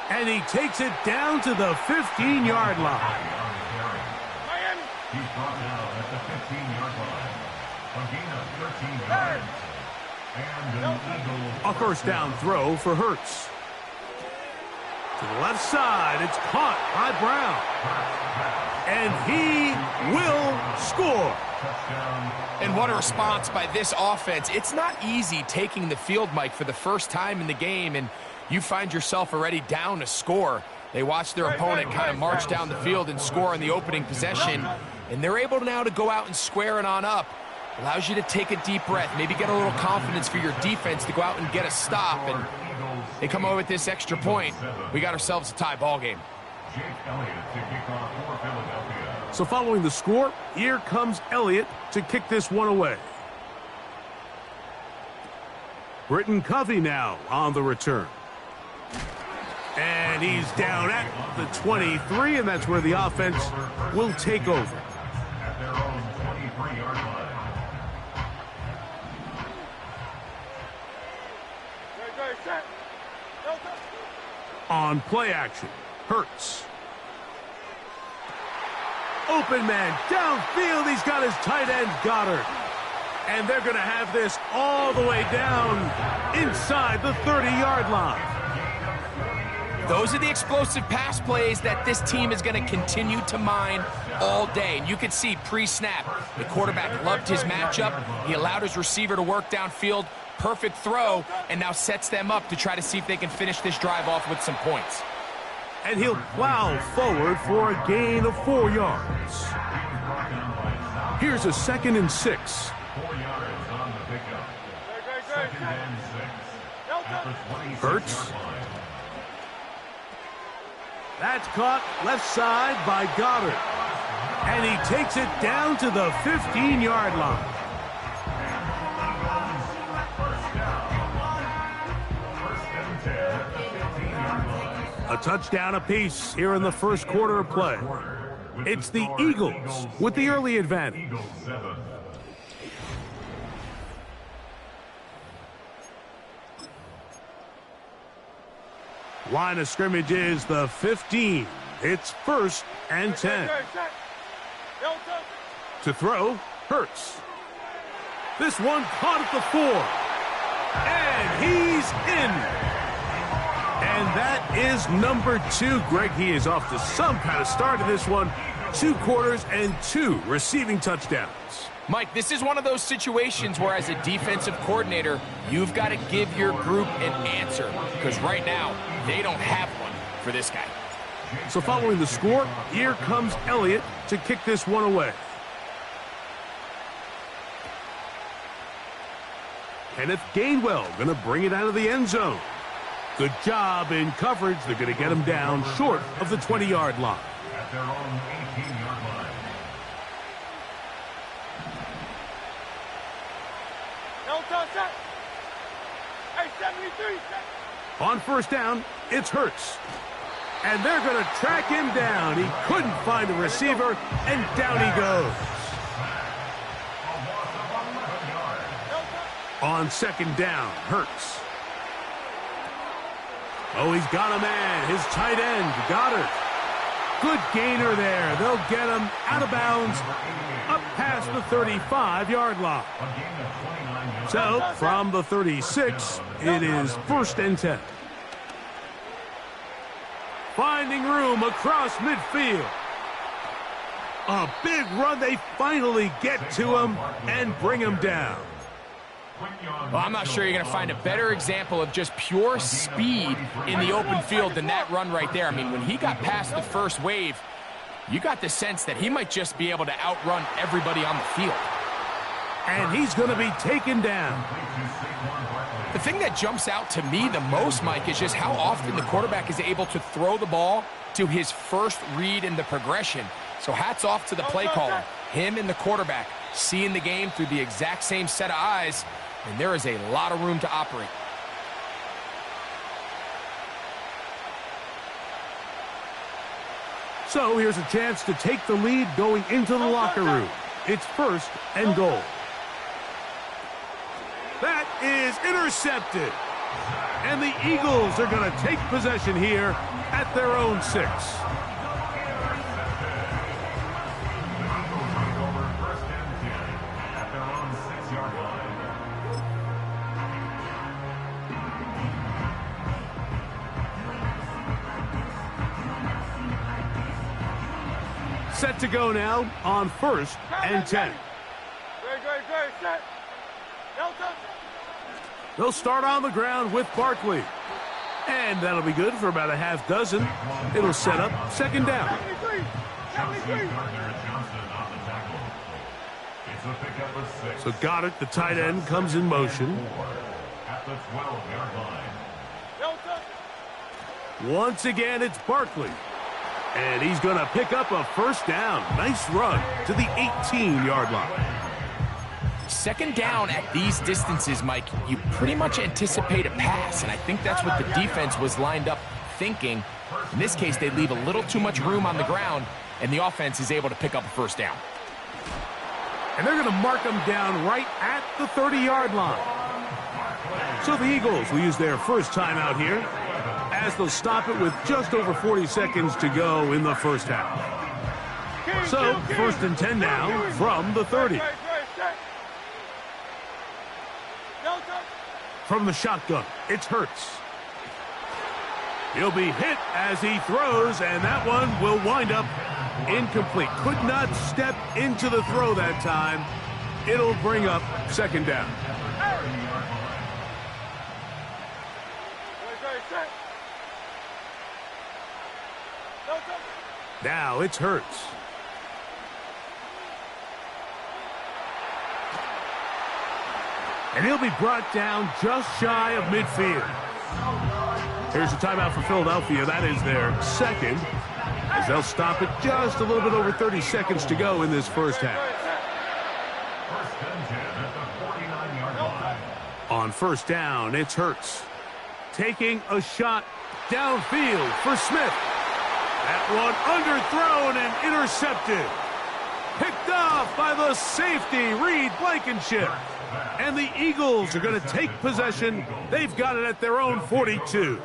And he takes it down to the 15-yard line. He's brought down at the 15-yard line. A gain of 13 yards. And an Eagle. A first down throw for Hurts. To the left side, it's caught by Brown. And he will score. And what a response by this offense. It's not easy taking the field, Mike, for the first time in the game, and you find yourself already down a score. They watch their opponent kind of march down the field and score in the opening possession, and they're able now to go out and square it on up. Allows you to take a deep breath, maybe get a little confidence for your defense to go out and get a stop, and they come over with this extra point. We got ourselves a tie ball game. So following the score, here comes Elliott to kick this one away. Britton Covey now on the return. And he's down at the 23, and that's where the offense will take over. At their own 23-yard line. On play action, Hurts. Open man downfield. He's got his tight end, Goddard. And they're going to have this all the way down inside the 30-yard line. Those are the explosive pass plays that this team is going to continue to mine all day. And you can see pre-snap, the quarterback loved his matchup. He allowed his receiver to work downfield. Perfect throw, and now sets them up to try to see if they can finish this drive off with some points. And he'll plow forward for a gain of 4 yards. Here's a 2nd and 6. 4 yards on the pickup. 2nd and 6. At the 26-yard Hurts. line. That's caught left side by Goddard. And he takes it down to the 15-yard line. A touchdown apiece here in the first quarter of play. It's the Eagles with the early advantage. Line of scrimmage is the 15. It's 1st and 10. To throw, Hurts. This one caught at the 4. And he's in. And that is number 2. Greg, he is off to some kind of start in this one. 2 quarters and 2 receiving touchdowns. Mike, this is one of those situations where as a defensive coordinator, you've got to give your group an answer, because right now, they don't have one for this guy. So following the score, here comes Elliott to kick this one away. Kenneth Gainwell going to bring it out of the end zone. Good job in coverage. They're going to get him down short of the 20-yard line. At their own 18-yard line. Hey, 73. On first down, it's Hurts. And they're going to track him down. He couldn't find a receiver, and down he goes. On second down, Hurts. Oh, he's got a man. His tight end, Goddard. Good gainer there. They'll get him out of bounds, up past the 35-yard line. So, from the 36, it is 1st and 10. Finding room across midfield. A big run. They finally get to him and bring him down. Well, I'm not sure you're going to find a better example of just pure speed in the open field than that run right there. I mean, when he got past the first wave, you got the sense that he might just be able to outrun everybody on the field. And he's going to be taken down. The thing that jumps out to me the most, Mike, is just how often the quarterback is able to throw the ball to his first read in the progression. So hats off to the play caller. Him and the quarterback seeing the game through the exact same set of eyes, and there is a lot of room to operate. So here's a chance to take the lead going into the locker room. It's 1st and goal. That is intercepted. And the Eagles are going to take possession here at their own 6. Set to go now on 1st and 10. They'll start on the ground with Barkley. And that'll be good for about a half dozen. It'll set up 2nd down. So Goddard, the tight end, comes in motion. Once again, it's Barkley. And he's going to pick up a 1st down. Nice run to the 18-yard line. 2nd down at these distances, Mike, you pretty much anticipate a pass, and I think that's what the defense was lined up thinking. In this case, they leave a little too much room on the ground, and the offense is able to pick up a 1st down. And they're going to mark him down right at the 30-yard line. So the Eagles will use their first timeout here, as they'll stop it with just over 40 seconds to go in the first half. So, 1st and 10 now from the 30. From the shotgun, it's Hurts. He'll be hit as he throws, and that one will wind up incomplete. Could not step into the throw that time. It'll bring up 2nd down. Now it's Hurts. And he'll be brought down just shy of midfield. Here's a timeout for Philadelphia. That is their 2nd, as they'll stop it just a little bit over 30 seconds to go in this first half. On 1st down, it's Hurts. Taking a shot downfield for Smith. That one underthrown and intercepted. Picked off by the safety, Reed Blankenship. And the Eagles are going to take possession. They've got it at their own 42.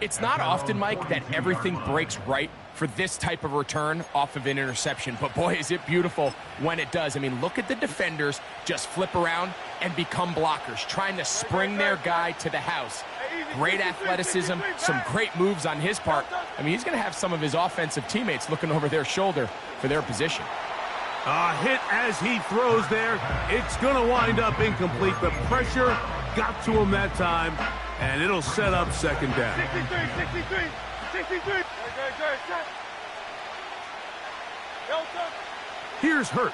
It's not often, Mike, that everything breaks right for this type of return off of an interception. But, boy, is it beautiful when it does. I mean, look at the defenders just flip around and become blockers, trying to spring their guy to the house. great athleticism, some great moves on his part. I mean, he's going to have some of his offensive teammates looking over their shoulder for their position. A hit as he throws there. It's going to wind up incomplete. The pressure got to him that time, and it'll set up second down. 63. Here's Hurts.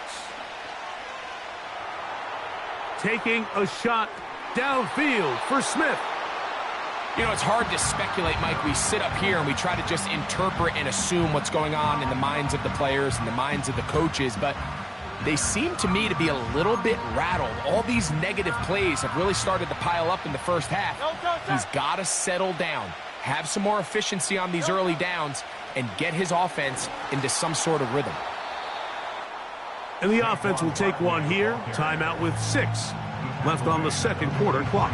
Taking a shot downfield for Smith. You know, it's hard to speculate, Mike. We sit up here and we try to just interpret and assume what's going on in the minds of the players and the minds of the coaches, but they seem to me to be a little bit rattled. All these negative plays have really started to pile up in the first half. He's got to settle down, have some more efficiency on these early downs, and get his offense into some sort of rhythm. And the offense will take one here. Timeout with 6 left on the second quarter clock.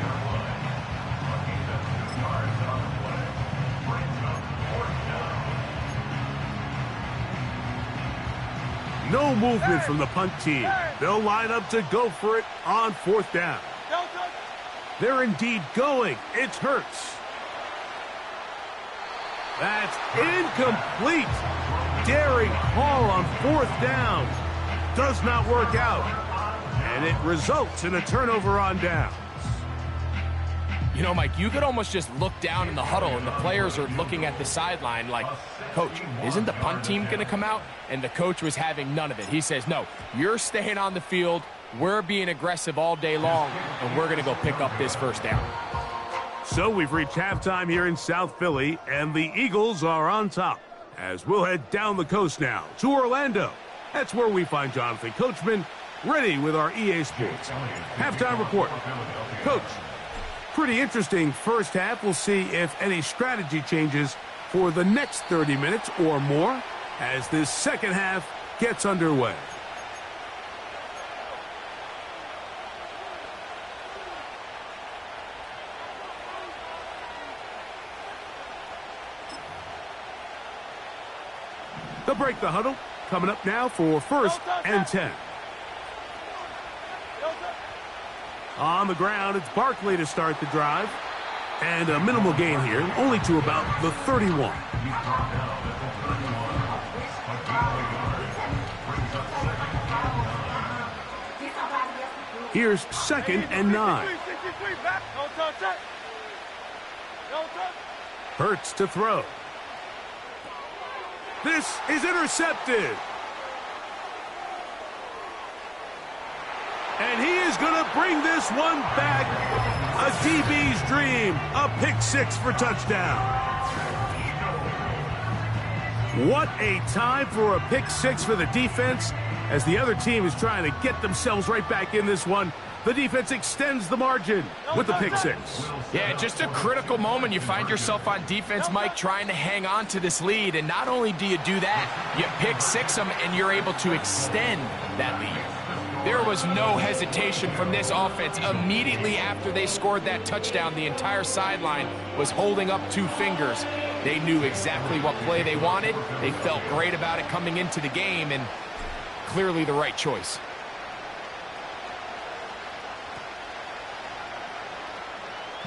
No movement from the punt team. They'll line up to go for it on 4th down. They're indeed going. It's Hurts. That's incomplete. Daring call on 4th down. Does not work out. And it results in a turnover on downs. You know, Mike, you could almost just look down in the huddle and the players are looking at the sideline like, Coach, isn't the punt team going to come out? And the coach was having none of it. He says, no, you're staying on the field. We're being aggressive all day long, and we're going to go pick up this first down. So we've reached halftime here in South Philly, and the Eagles are on top. As we'll head down the coast now to Orlando. That's where we find Jonathan Coachman ready with our EA Sports halftime report. Coach, pretty interesting first half. We'll see if any strategy changes for the next 30 minutes or more as this second half gets underway. They'll break the huddle. Coming up now for 1st and 10. On the ground, it's Barkley to start the drive. And a minimal gain here, only to about the 31. Here's 2nd and 9. Hurts to throw. This is intercepted. And he is going to bring this one back. A DB's dream. A pick 6 for touchdown. What a time for a pick 6 for the defense as the other team is trying to get themselves right back in this one. The defense extends the margin with the pick 6. Yeah, just a critical moment. You find yourself on defense, Mike, trying to hang on to this lead. And not only do you do that, you pick 6 them and you're able to extend that lead. There was no hesitation from this offense. Immediately after they scored that touchdown, the entire sideline was holding up 2 fingers. They knew exactly what play they wanted. They felt great about it coming into the game, and clearly the right choice.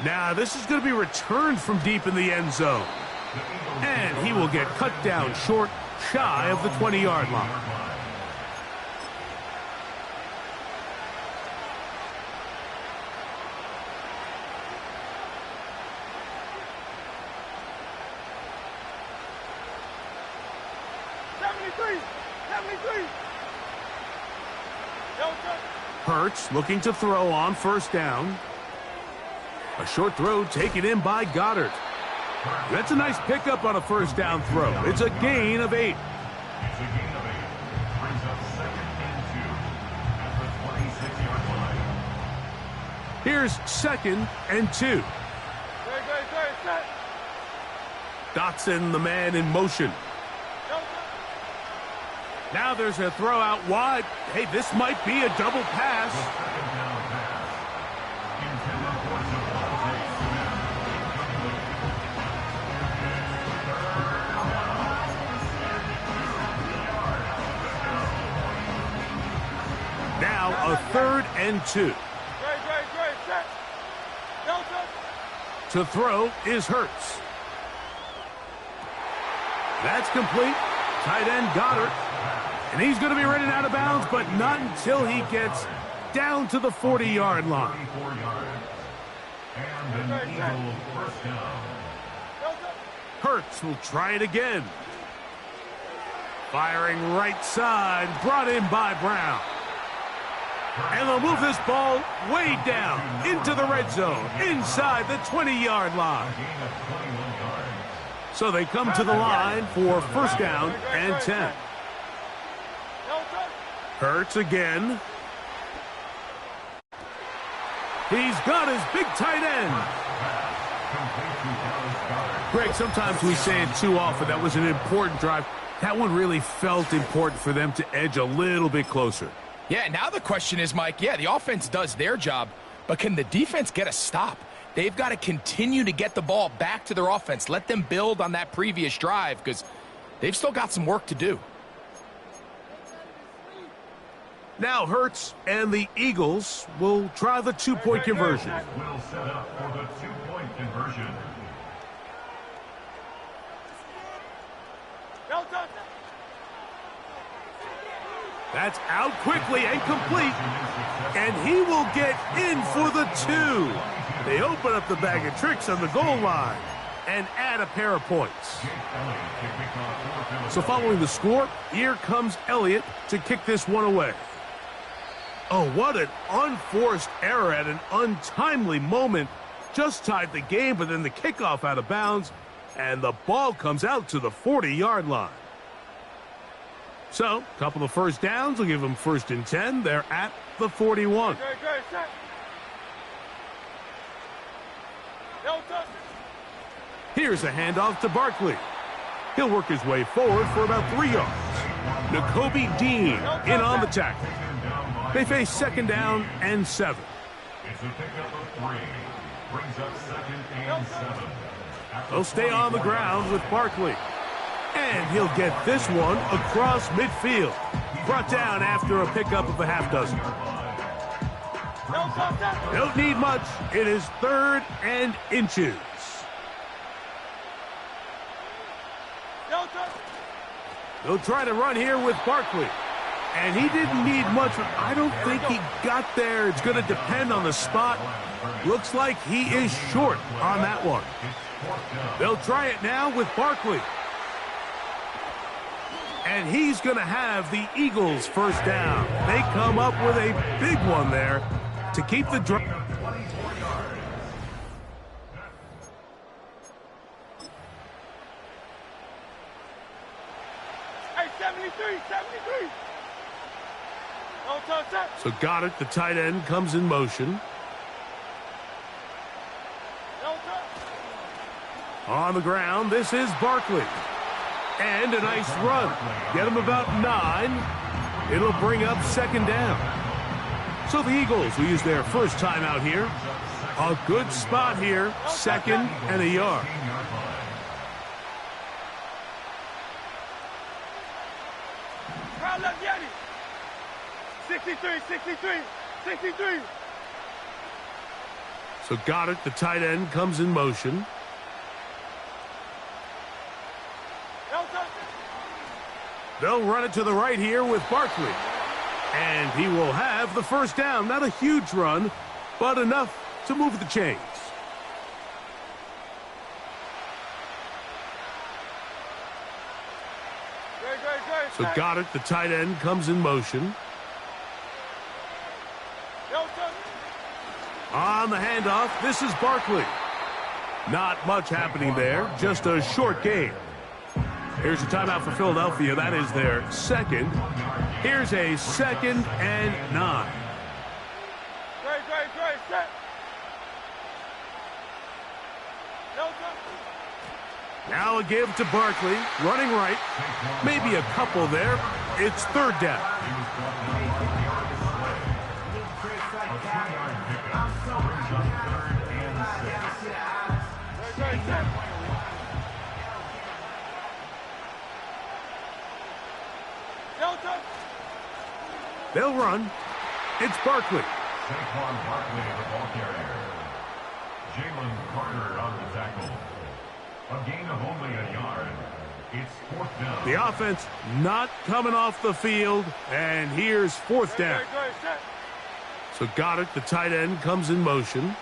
Now, this is going to be returned from deep in the end zone. And he will get cut down short, shy of the 20-yard line. Hurts looking to throw on 1st down. A short throw taken in by Goddard. That's a nice pickup on a 1st down throw. It's a gain of 8. Here's 2nd and 2. Dotson, the man in motion. Now there's a throw out wide. Hey, this might be a double pass. Now a 3rd and 2. To throw is Hurts. That's complete. Tight end Goddard. And he's going to be running out of bounds, but not until he gets down to the 40-yard line. And an Eagle first down. Hurts will try it again. Firing right side, brought in by Brown. And they'll move this ball way down into the red zone, inside the 20-yard line. So they come to the line for first down and 10. Hurts again. He's got his big tight end. Greg, sometimes we say it too often. That was an important drive. That one really felt important for them to edge a little bit closer. Yeah, now the question is, Mike, yeah, the offense does their job, but can the defense get a stop? They've got to continue to get the ball back to their offense. Let them build on that previous drive because they've still got some work to do. Now Hurts and the Eagles will try the two-point conversion. Will set up for the two-point conversion. That's out quickly and complete. And he will get in for the 2. They open up the bag of tricks on the goal line and add a pair of points. So following the score, here comes Elliott to kick this one away. Oh, what an unforced error at an untimely moment. Just tied the game, but then the kickoff out of bounds, and the ball comes out to the 40-yard line. So, a couple of first downs will give them first and 10. They're at the 41. Here's a handoff to Barkley. He'll work his way forward for about 3 yards. Nakobe Dean in on the tackle. They face second down and 7. It's a pickup of 3. Brings up second and 7. They'll stay on the ground with Barkley. And he'll get this one across midfield. Brought down after a pickup of a half dozen. Don't need much. It is 3rd and inches. They'll try to run here with Barkley. And he didn't need much. I don't think he got there. It's going to depend on the spot. Looks like he is short on that one. They'll try it now with Barkley. And he's going to have the Eagles first down. They come up with a big one there to keep the drive. Hey, 73. Don't touch that. So Goddard, the tight end, comes in motion. On the ground, this is Barkley. And a nice run. Get him about 9. It'll bring up second down. So the Eagles will use their first time out here. A good spot here, 2nd and a yard. Crowd left Yeti. 63. So Goddard, the tight end, comes in motion. They'll run it to the right here with Barkley. And he will have the first down. Not a huge run, but enough to move the chains. So Goddard, the tight end, comes in motion. On the handoff, this is Barkley. Not much happening there, just a short game. Here's a timeout for Philadelphia. That is their second. Here's a 2nd and 9. Set. Now a give to Barkley, running right. Maybe a couple there. It's 3rd down. They'll run. It's Barkley. Saquon Barkley, the ball carrier. Jalen Carter on the tackle. A gain of only a yard. It's 4th down. The offense not coming off the field, and here's 4th down. So Goddard, the tight end, comes in motion.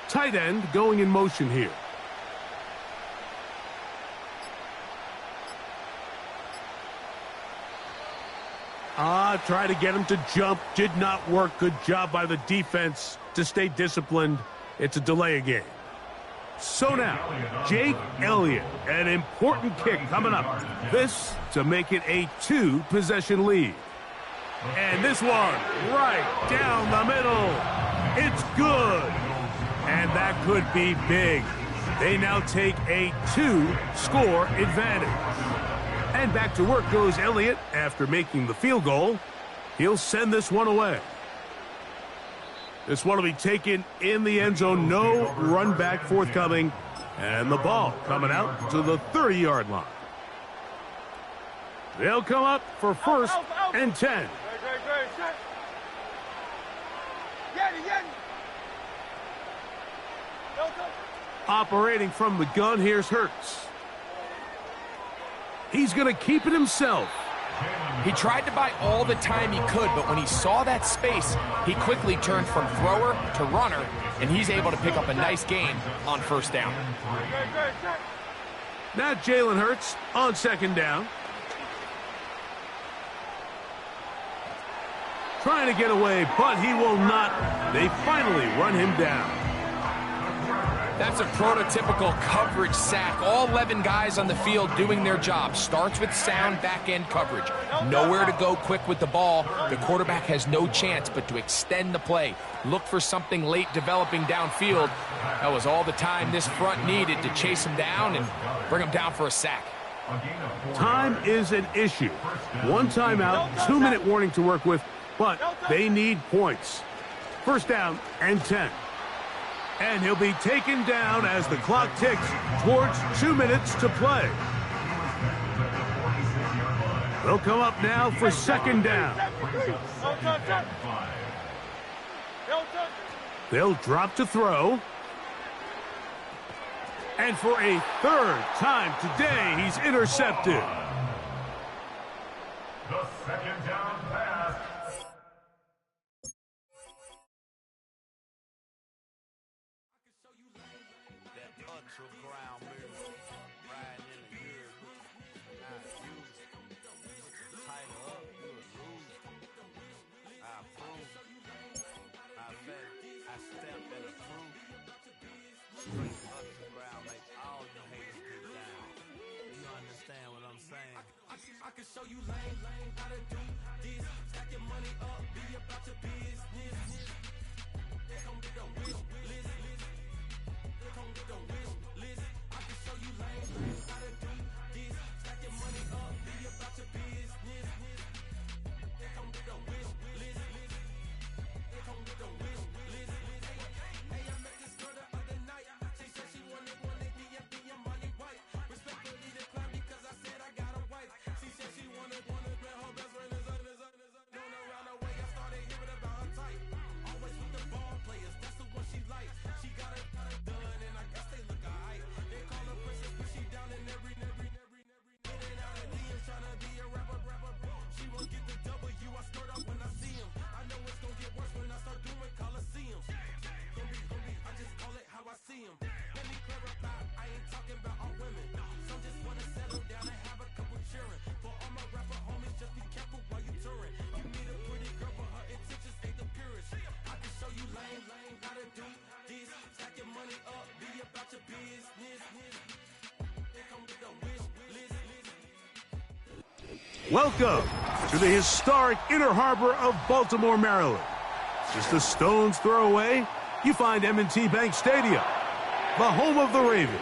Tight end going in motion here. Try to get him to jump. Did not work. Good job by the defense to stay disciplined. It's a delay a game. So now, Jake Elliott, an important kick coming up. This to make it a 2-possession lead. And this one right down the middle. It's good. And that could be big. They now take a 2-score advantage. And back to work goes Elliott after making the field goal. He'll send this one away. This one will be taken in the end zone. No run back forthcoming. And the ball coming out to the 30-yard line. They'll come up for 1st and 10. Operating from the gun, here's Hurts. He's going to keep it himself. He tried to buy all the time he could, but when he saw that space, he quickly turned from thrower to runner, and he's able to pick up a nice gain on 1st down. Now Jalen Hurts on 2nd down. Trying to get away, but he will not. They finally run him down. That's a prototypical coverage sack. All 11 guys on the field doing their job. Starts with sound back-end coverage. Nowhere to go quick with the ball. The quarterback has no chance but to extend the play. Look for something late developing downfield. That was all the time this front needed to chase him down and bring him down for a sack. Time is an issue. 1 timeout, 2-minute warning to work with, but they need points. 1st down and 10. And he'll be taken down as the clock ticks towards 2 minutes to play. They'll come up now for 2nd down. They'll drop to throw. And for a 3rd time today, he's intercepted. The 2nd down pass. I can show you lame, how to do this. Stack your money up, be about your business. They come with the wish list. They come with the wish list. I can show you lame, how to do this. Stack your money up, be about your business. They come with the wish list. They come with the wish list. Hey, I met this girl the other night. She said she wanted DFB and money white. Respectfully declined because I said I got a wife. She said she wanted man, her best friend is known around the way. I started hearing about her type. Always with the ball players, that's the one she likes. She got it done, and I guess they look alright. They call her princess, but she down in every. In and out of DMs, trying to be a rapper. She won't get the W, I skirt up when I see him. I know it's gonna get worse when I start doing Coliseums. Gonna be, I just call it how I see him. Let me clarify, I ain't talking about all women. Some just wanna settle down and have a couple cheering. For all my rapper homies, just be careful while you touring. You meet a pretty girl, but her intentions ain't the purest. I can show you lame, how to do this. Stack your money up, be about your business. They come with the wish list. Welcome to the historic Inner Harbor of Baltimore, Maryland. Just a stone's throw away, you find M&T Bank Stadium, the home of the Ravens.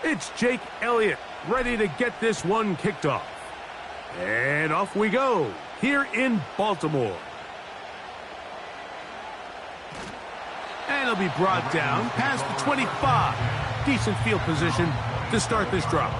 It's Jake Elliott ready to get this one kicked off. And off we go here in Baltimore. And he'll be brought down past the 25. Decent field position to start this drive.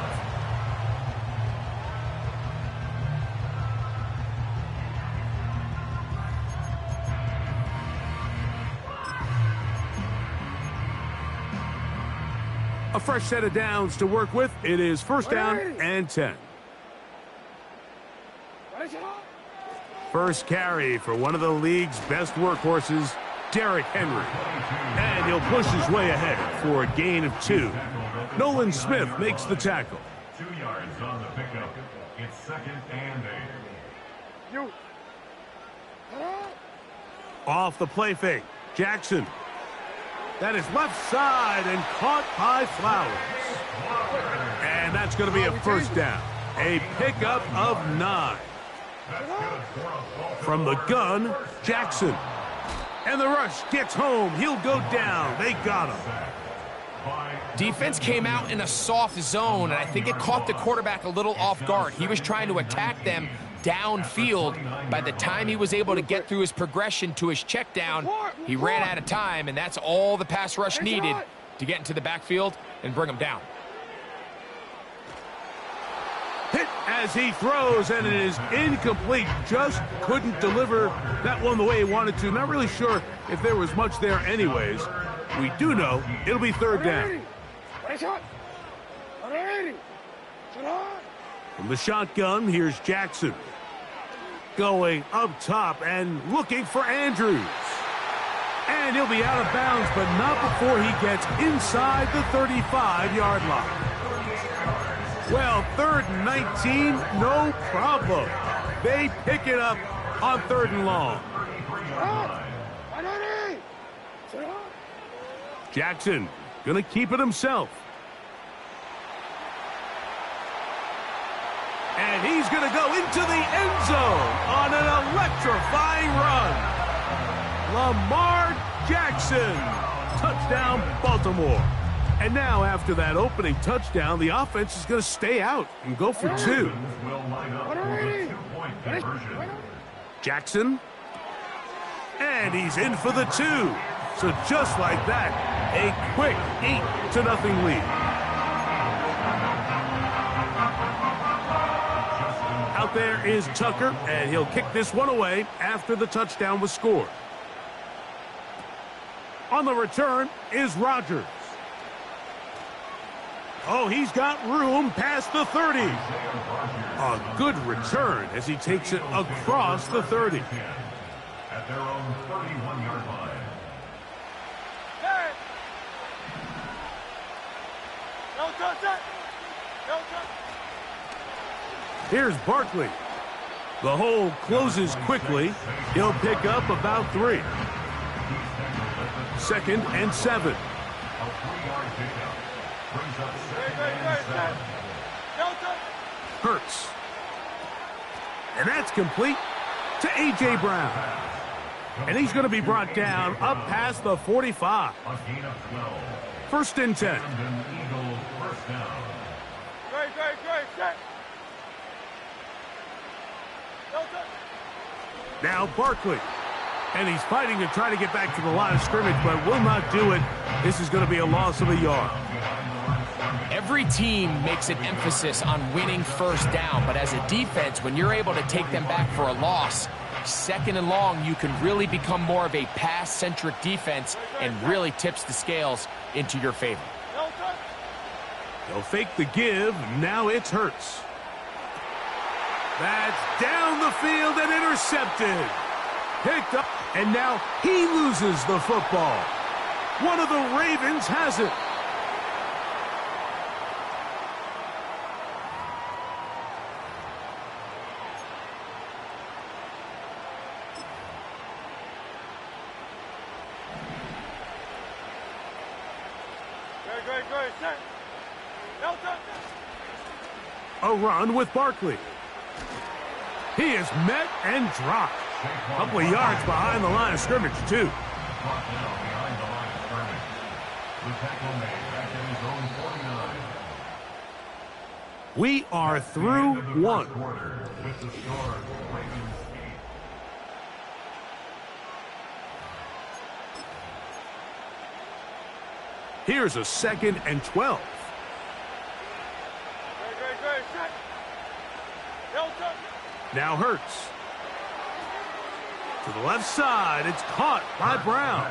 A fresh set of downs to work with. It is first down and 10. First carry for one of the league's best workhorses, Derrick Henry. And he'll push his way ahead for a gain of 2. Nolan Smith makes the tackle. 2 yards on the pickup. It's second and 8. Off the play fake, Jackson. That is left side and caught by Flowers. And that's going to be a first down. A pickup of 9. From the gun, Jackson. And the rush gets home. He'll go down. They got him. Defense came out in a soft zone, and I think it caught the quarterback a little off guard. He was trying to attack them downfield. By the time he was able to get through his progression to his check down, he ran out of time, and that's all the pass rush needed to get into the backfield and bring him down. Hit as he throws, and it is incomplete. Just couldn't deliver that one the way he wanted to. Not really sure if there was much there anyways. We do know it'll be third down. From the shotgun, here's Jackson. Going up top and looking for Andrews. And he'll be out of bounds, but not before he gets inside the 35-yard line. Well, third and 19, no problem. They pick it up on third and long. Jackson gonna keep it himself. And he's gonna go into the end zone on an electrifying run. Lamar Jackson, touchdown Baltimore. And now after that opening touchdown, the offense is gonna stay out and go for 2. Jackson. And he's in for the 2. So just like that, a quick 8-0 lead. Out there is Tucker, and he'll kick this one away after the touchdown was scored. On the return is Rodgers. Oh, he's got room past the 30. A good return as he takes it across the 30. At their own 31-yard line. Here's Barkley. The hole closes quickly. He'll pick up about 3. Second and 7. A 3-yard pickup. Brings up second and 7. Hurts. And that's complete to A.J. Brown. And he's going to be brought down up past the 45. A gain of 12. First and 10. Eagle first down. Now Barkley. And he's fighting to try to get back to the line of scrimmage, but will not do it. This is going to be a loss of a yard. Every team makes an emphasis on winning first down, but as a defense, when you're able to take them back for a loss, second and long, you can really become more of a pass-centric defense and really tips the scales into your favor. They'll fake the give. Now it's Hurts. That's down the field and intercepted. Picked up, and now he loses the football. One of the Ravens has it. A run with Barkley. He is met and dropped. A couple of yards behind the line of scrimmage, too. Brought down behind the line of scrimmage. The tackle made back in his own 49. We are through one. Here's a 2nd and 12. Now Hurts. To the left side, it's caught by Brown.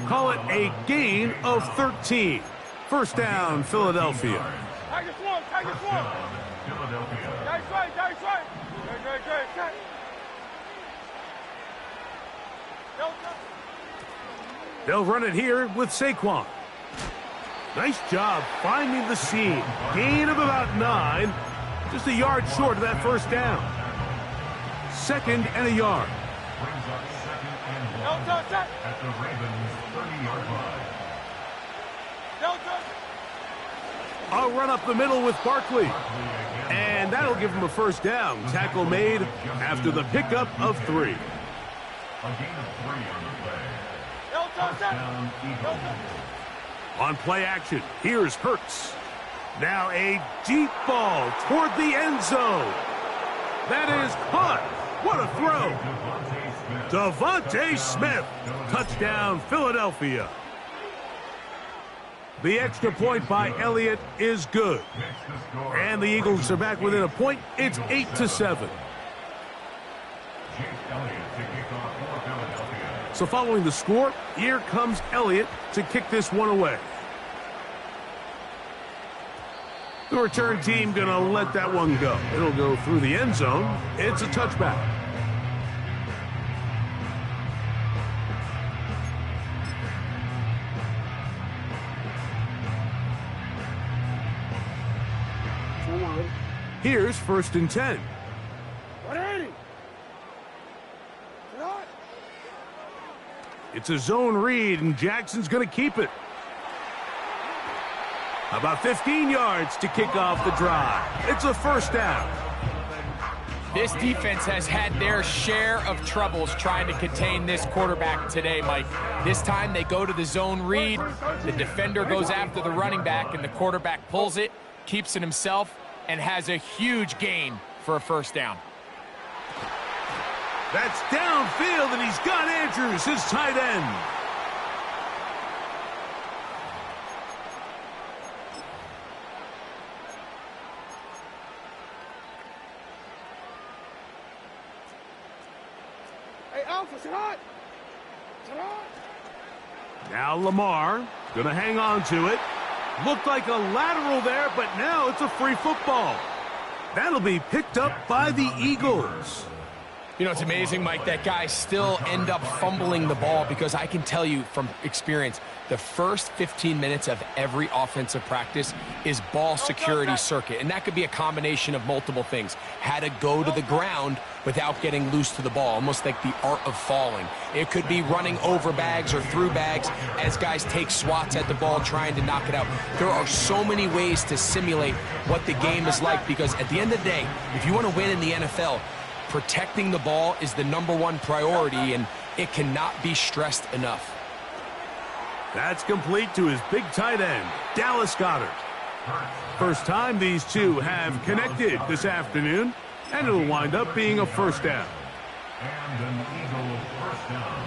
Call it a gain of 13. First down, Philadelphia. They'll run it here with Saquon. Nice job finding the seam. Gain of about 9. Just a yard short of that first down. 2nd and a yard. At the Ravens' 30-yard line. I'll run up the middle with Barkley. And that'll give him a first down. Tackle made after the pickup of 3. A gain of 3 on the play. Touchdown, Eagles. On play action, here's Hurts. Now a deep ball toward the end zone. That is caught. What a throw. Devontae Smith. Touchdown, Philadelphia. The extra point by Elliott is good. And the Eagles are back within a point. It's 8-7. So following the score, here comes Elliott to kick this one away. The return team going to let that one go. It'll go through the end zone. It's a touchback. Here's 1st and 10. It's a zone read, and Jackson's going to keep it. About 15 yards to kick off the drive. It's a first down. This defense has had their share of troubles trying to contain this quarterback today, Mike. This time they go to the zone read. The defender goes after the running back, and the quarterback pulls it, keeps it himself, and has a huge gain for a first down. That's downfield, and he's got Andrews, his tight end. Hey, Alpha, sit on. Sit on. Now Lamar going to hang on to it. Looked like a lateral there, but now it's a free football. That'll be picked up by the Eagles. You know, it's amazing, Mike, that guys still end up fumbling the ball, because I can tell you from experience, the first 15 minutes of every offensive practice is ball security circuit, and that could be a combination of multiple things. How to go to the ground without getting loose to the ball, almost like the art of falling. It could be running over bags or through bags as guys take swats at the ball trying to knock it out. There are so many ways to simulate what the game is like, because at the end of the day, if you want to win in the NFL, protecting the ball is the #1 priority, and it cannot be stressed enough. That's complete to his big tight end, Dallas Goedert. First time these two have connected this afternoon, and it'll wind up being a first down. And an Eagle first down.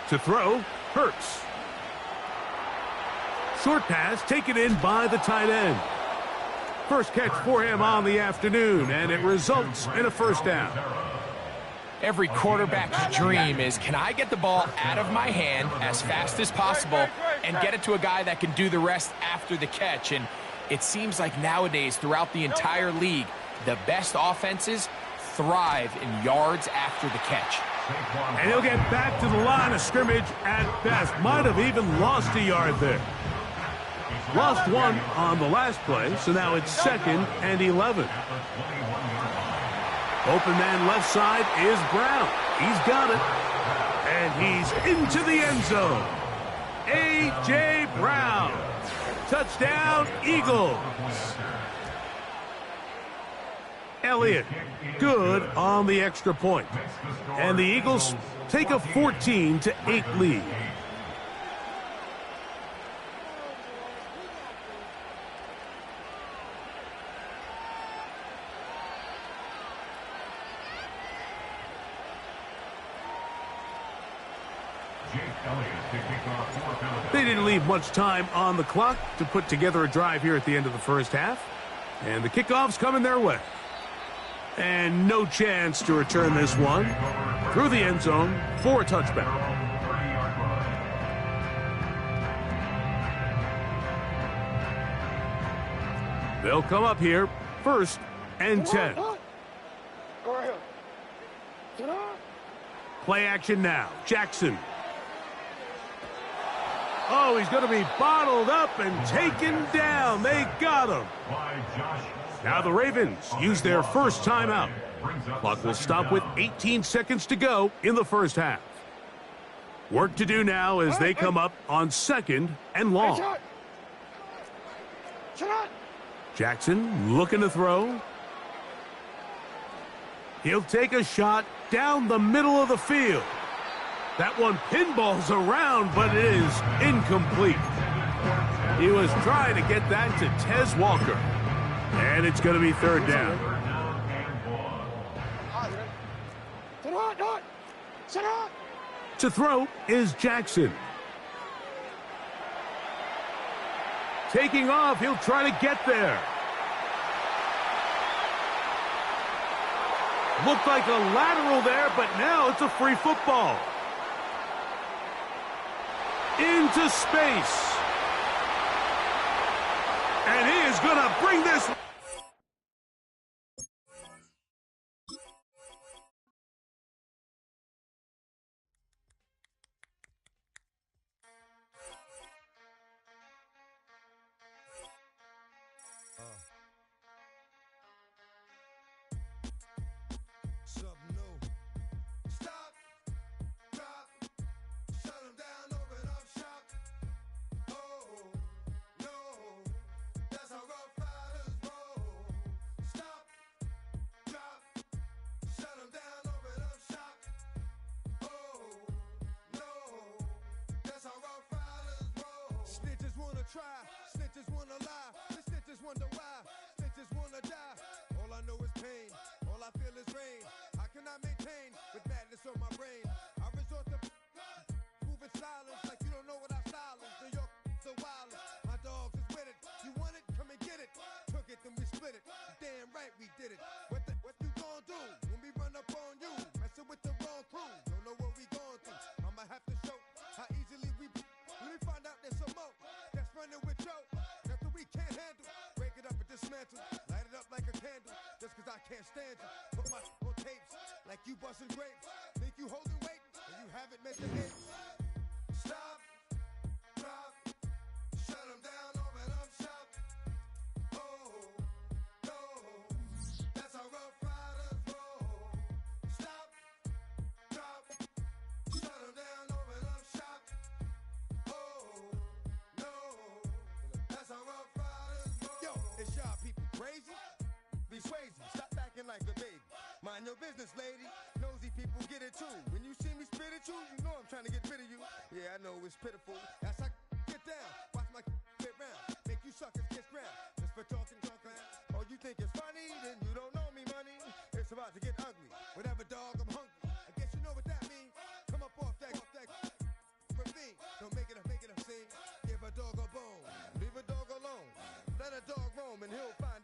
To throw, Hurts. Short pass taken in by the tight end. First catch for him on the afternoon, and it results in a first down. Every quarterback's dream is, can I get the ball out of my hand as fast as possible and get it to a guy that can do the rest after the catch? And it seems like nowadays, throughout the entire league, the best offenses thrive in yards after the catch. And he'll get back to the line of scrimmage at best. Might have even lost a yard there. Lost one on the last play, so now it's 2nd and 11. Open man left side is Brown. He's got it. And he's into the end zone. A.J. Brown. Touchdown, Eagles. Elliott, good on the extra point. And the Eagles take a 14-8 lead. They didn't leave much time on the clock to put together a drive here at the end of the first half. And the kickoff's coming their way. And no chance to return this one through the end zone for a touchback. They'll come up here, 1st and 10. Play action now. Jackson. Oh, he's going to be bottled up and taken down. They got him. Now the Ravens use their first timeout. Clock will stop with 18 seconds to go in the first half. Work to do now as they come up on 2nd and long. Jackson looking to throw. He'll take a shot down the middle of the field. That one pinballs around, but it is incomplete. He was trying to get that to Tez Walker. And it's going to be 3rd down. To throw is Jackson. Taking off, he'll try to get there. Looked like a lateral there, but now it's a free football. Into space. And he is going to bring this. Snitches wanna lie, the snitches wonder why, snitches wanna die. All I know is pain, all I feel is rain. How can I maintain with madness on my brain? I resort to moving silence like you don't know what I style is. New York so wild, my dogs is with it. You want it? Come and get it. Took it, then we split it. Damn right we did it. What you gon' do when we run up on you? Messing with the wrong crew. Don't know what we gon' through. I'ma have to show how easily we. Let me find out there's some more that's running with Joe. Nothing we can't handle. Break it up and dismantle. Light it up like a candle. Just cause I can't stand you. Put my on tapes like you busting grapes. Think you holding weight and you haven't made the hit. Stop, drop, shut them down, open up shop. Oh, no, that's how Rough Riders roll. Stop, drop, shut them down, open up shop. Is y'all people crazy? Be Swayze, stop acting like a baby. Mind your business, lady. Nosy people get it too. When you see me spit at you, you know I'm trying to get rid of you. Yeah, I know it's pitiful. That's how get down. Watch my get round. Make you suckers kiss ground. Just for talking junk around. Oh, you think it's funny? Then you don't know me, money. It's about to get ugly. Whatever, dog, I'm hungry. I guess you know what that means. Come up off that ravine. Don't make it a scene. Give a dog a bone. Leave a dog alone. Let a dog roam and he'll find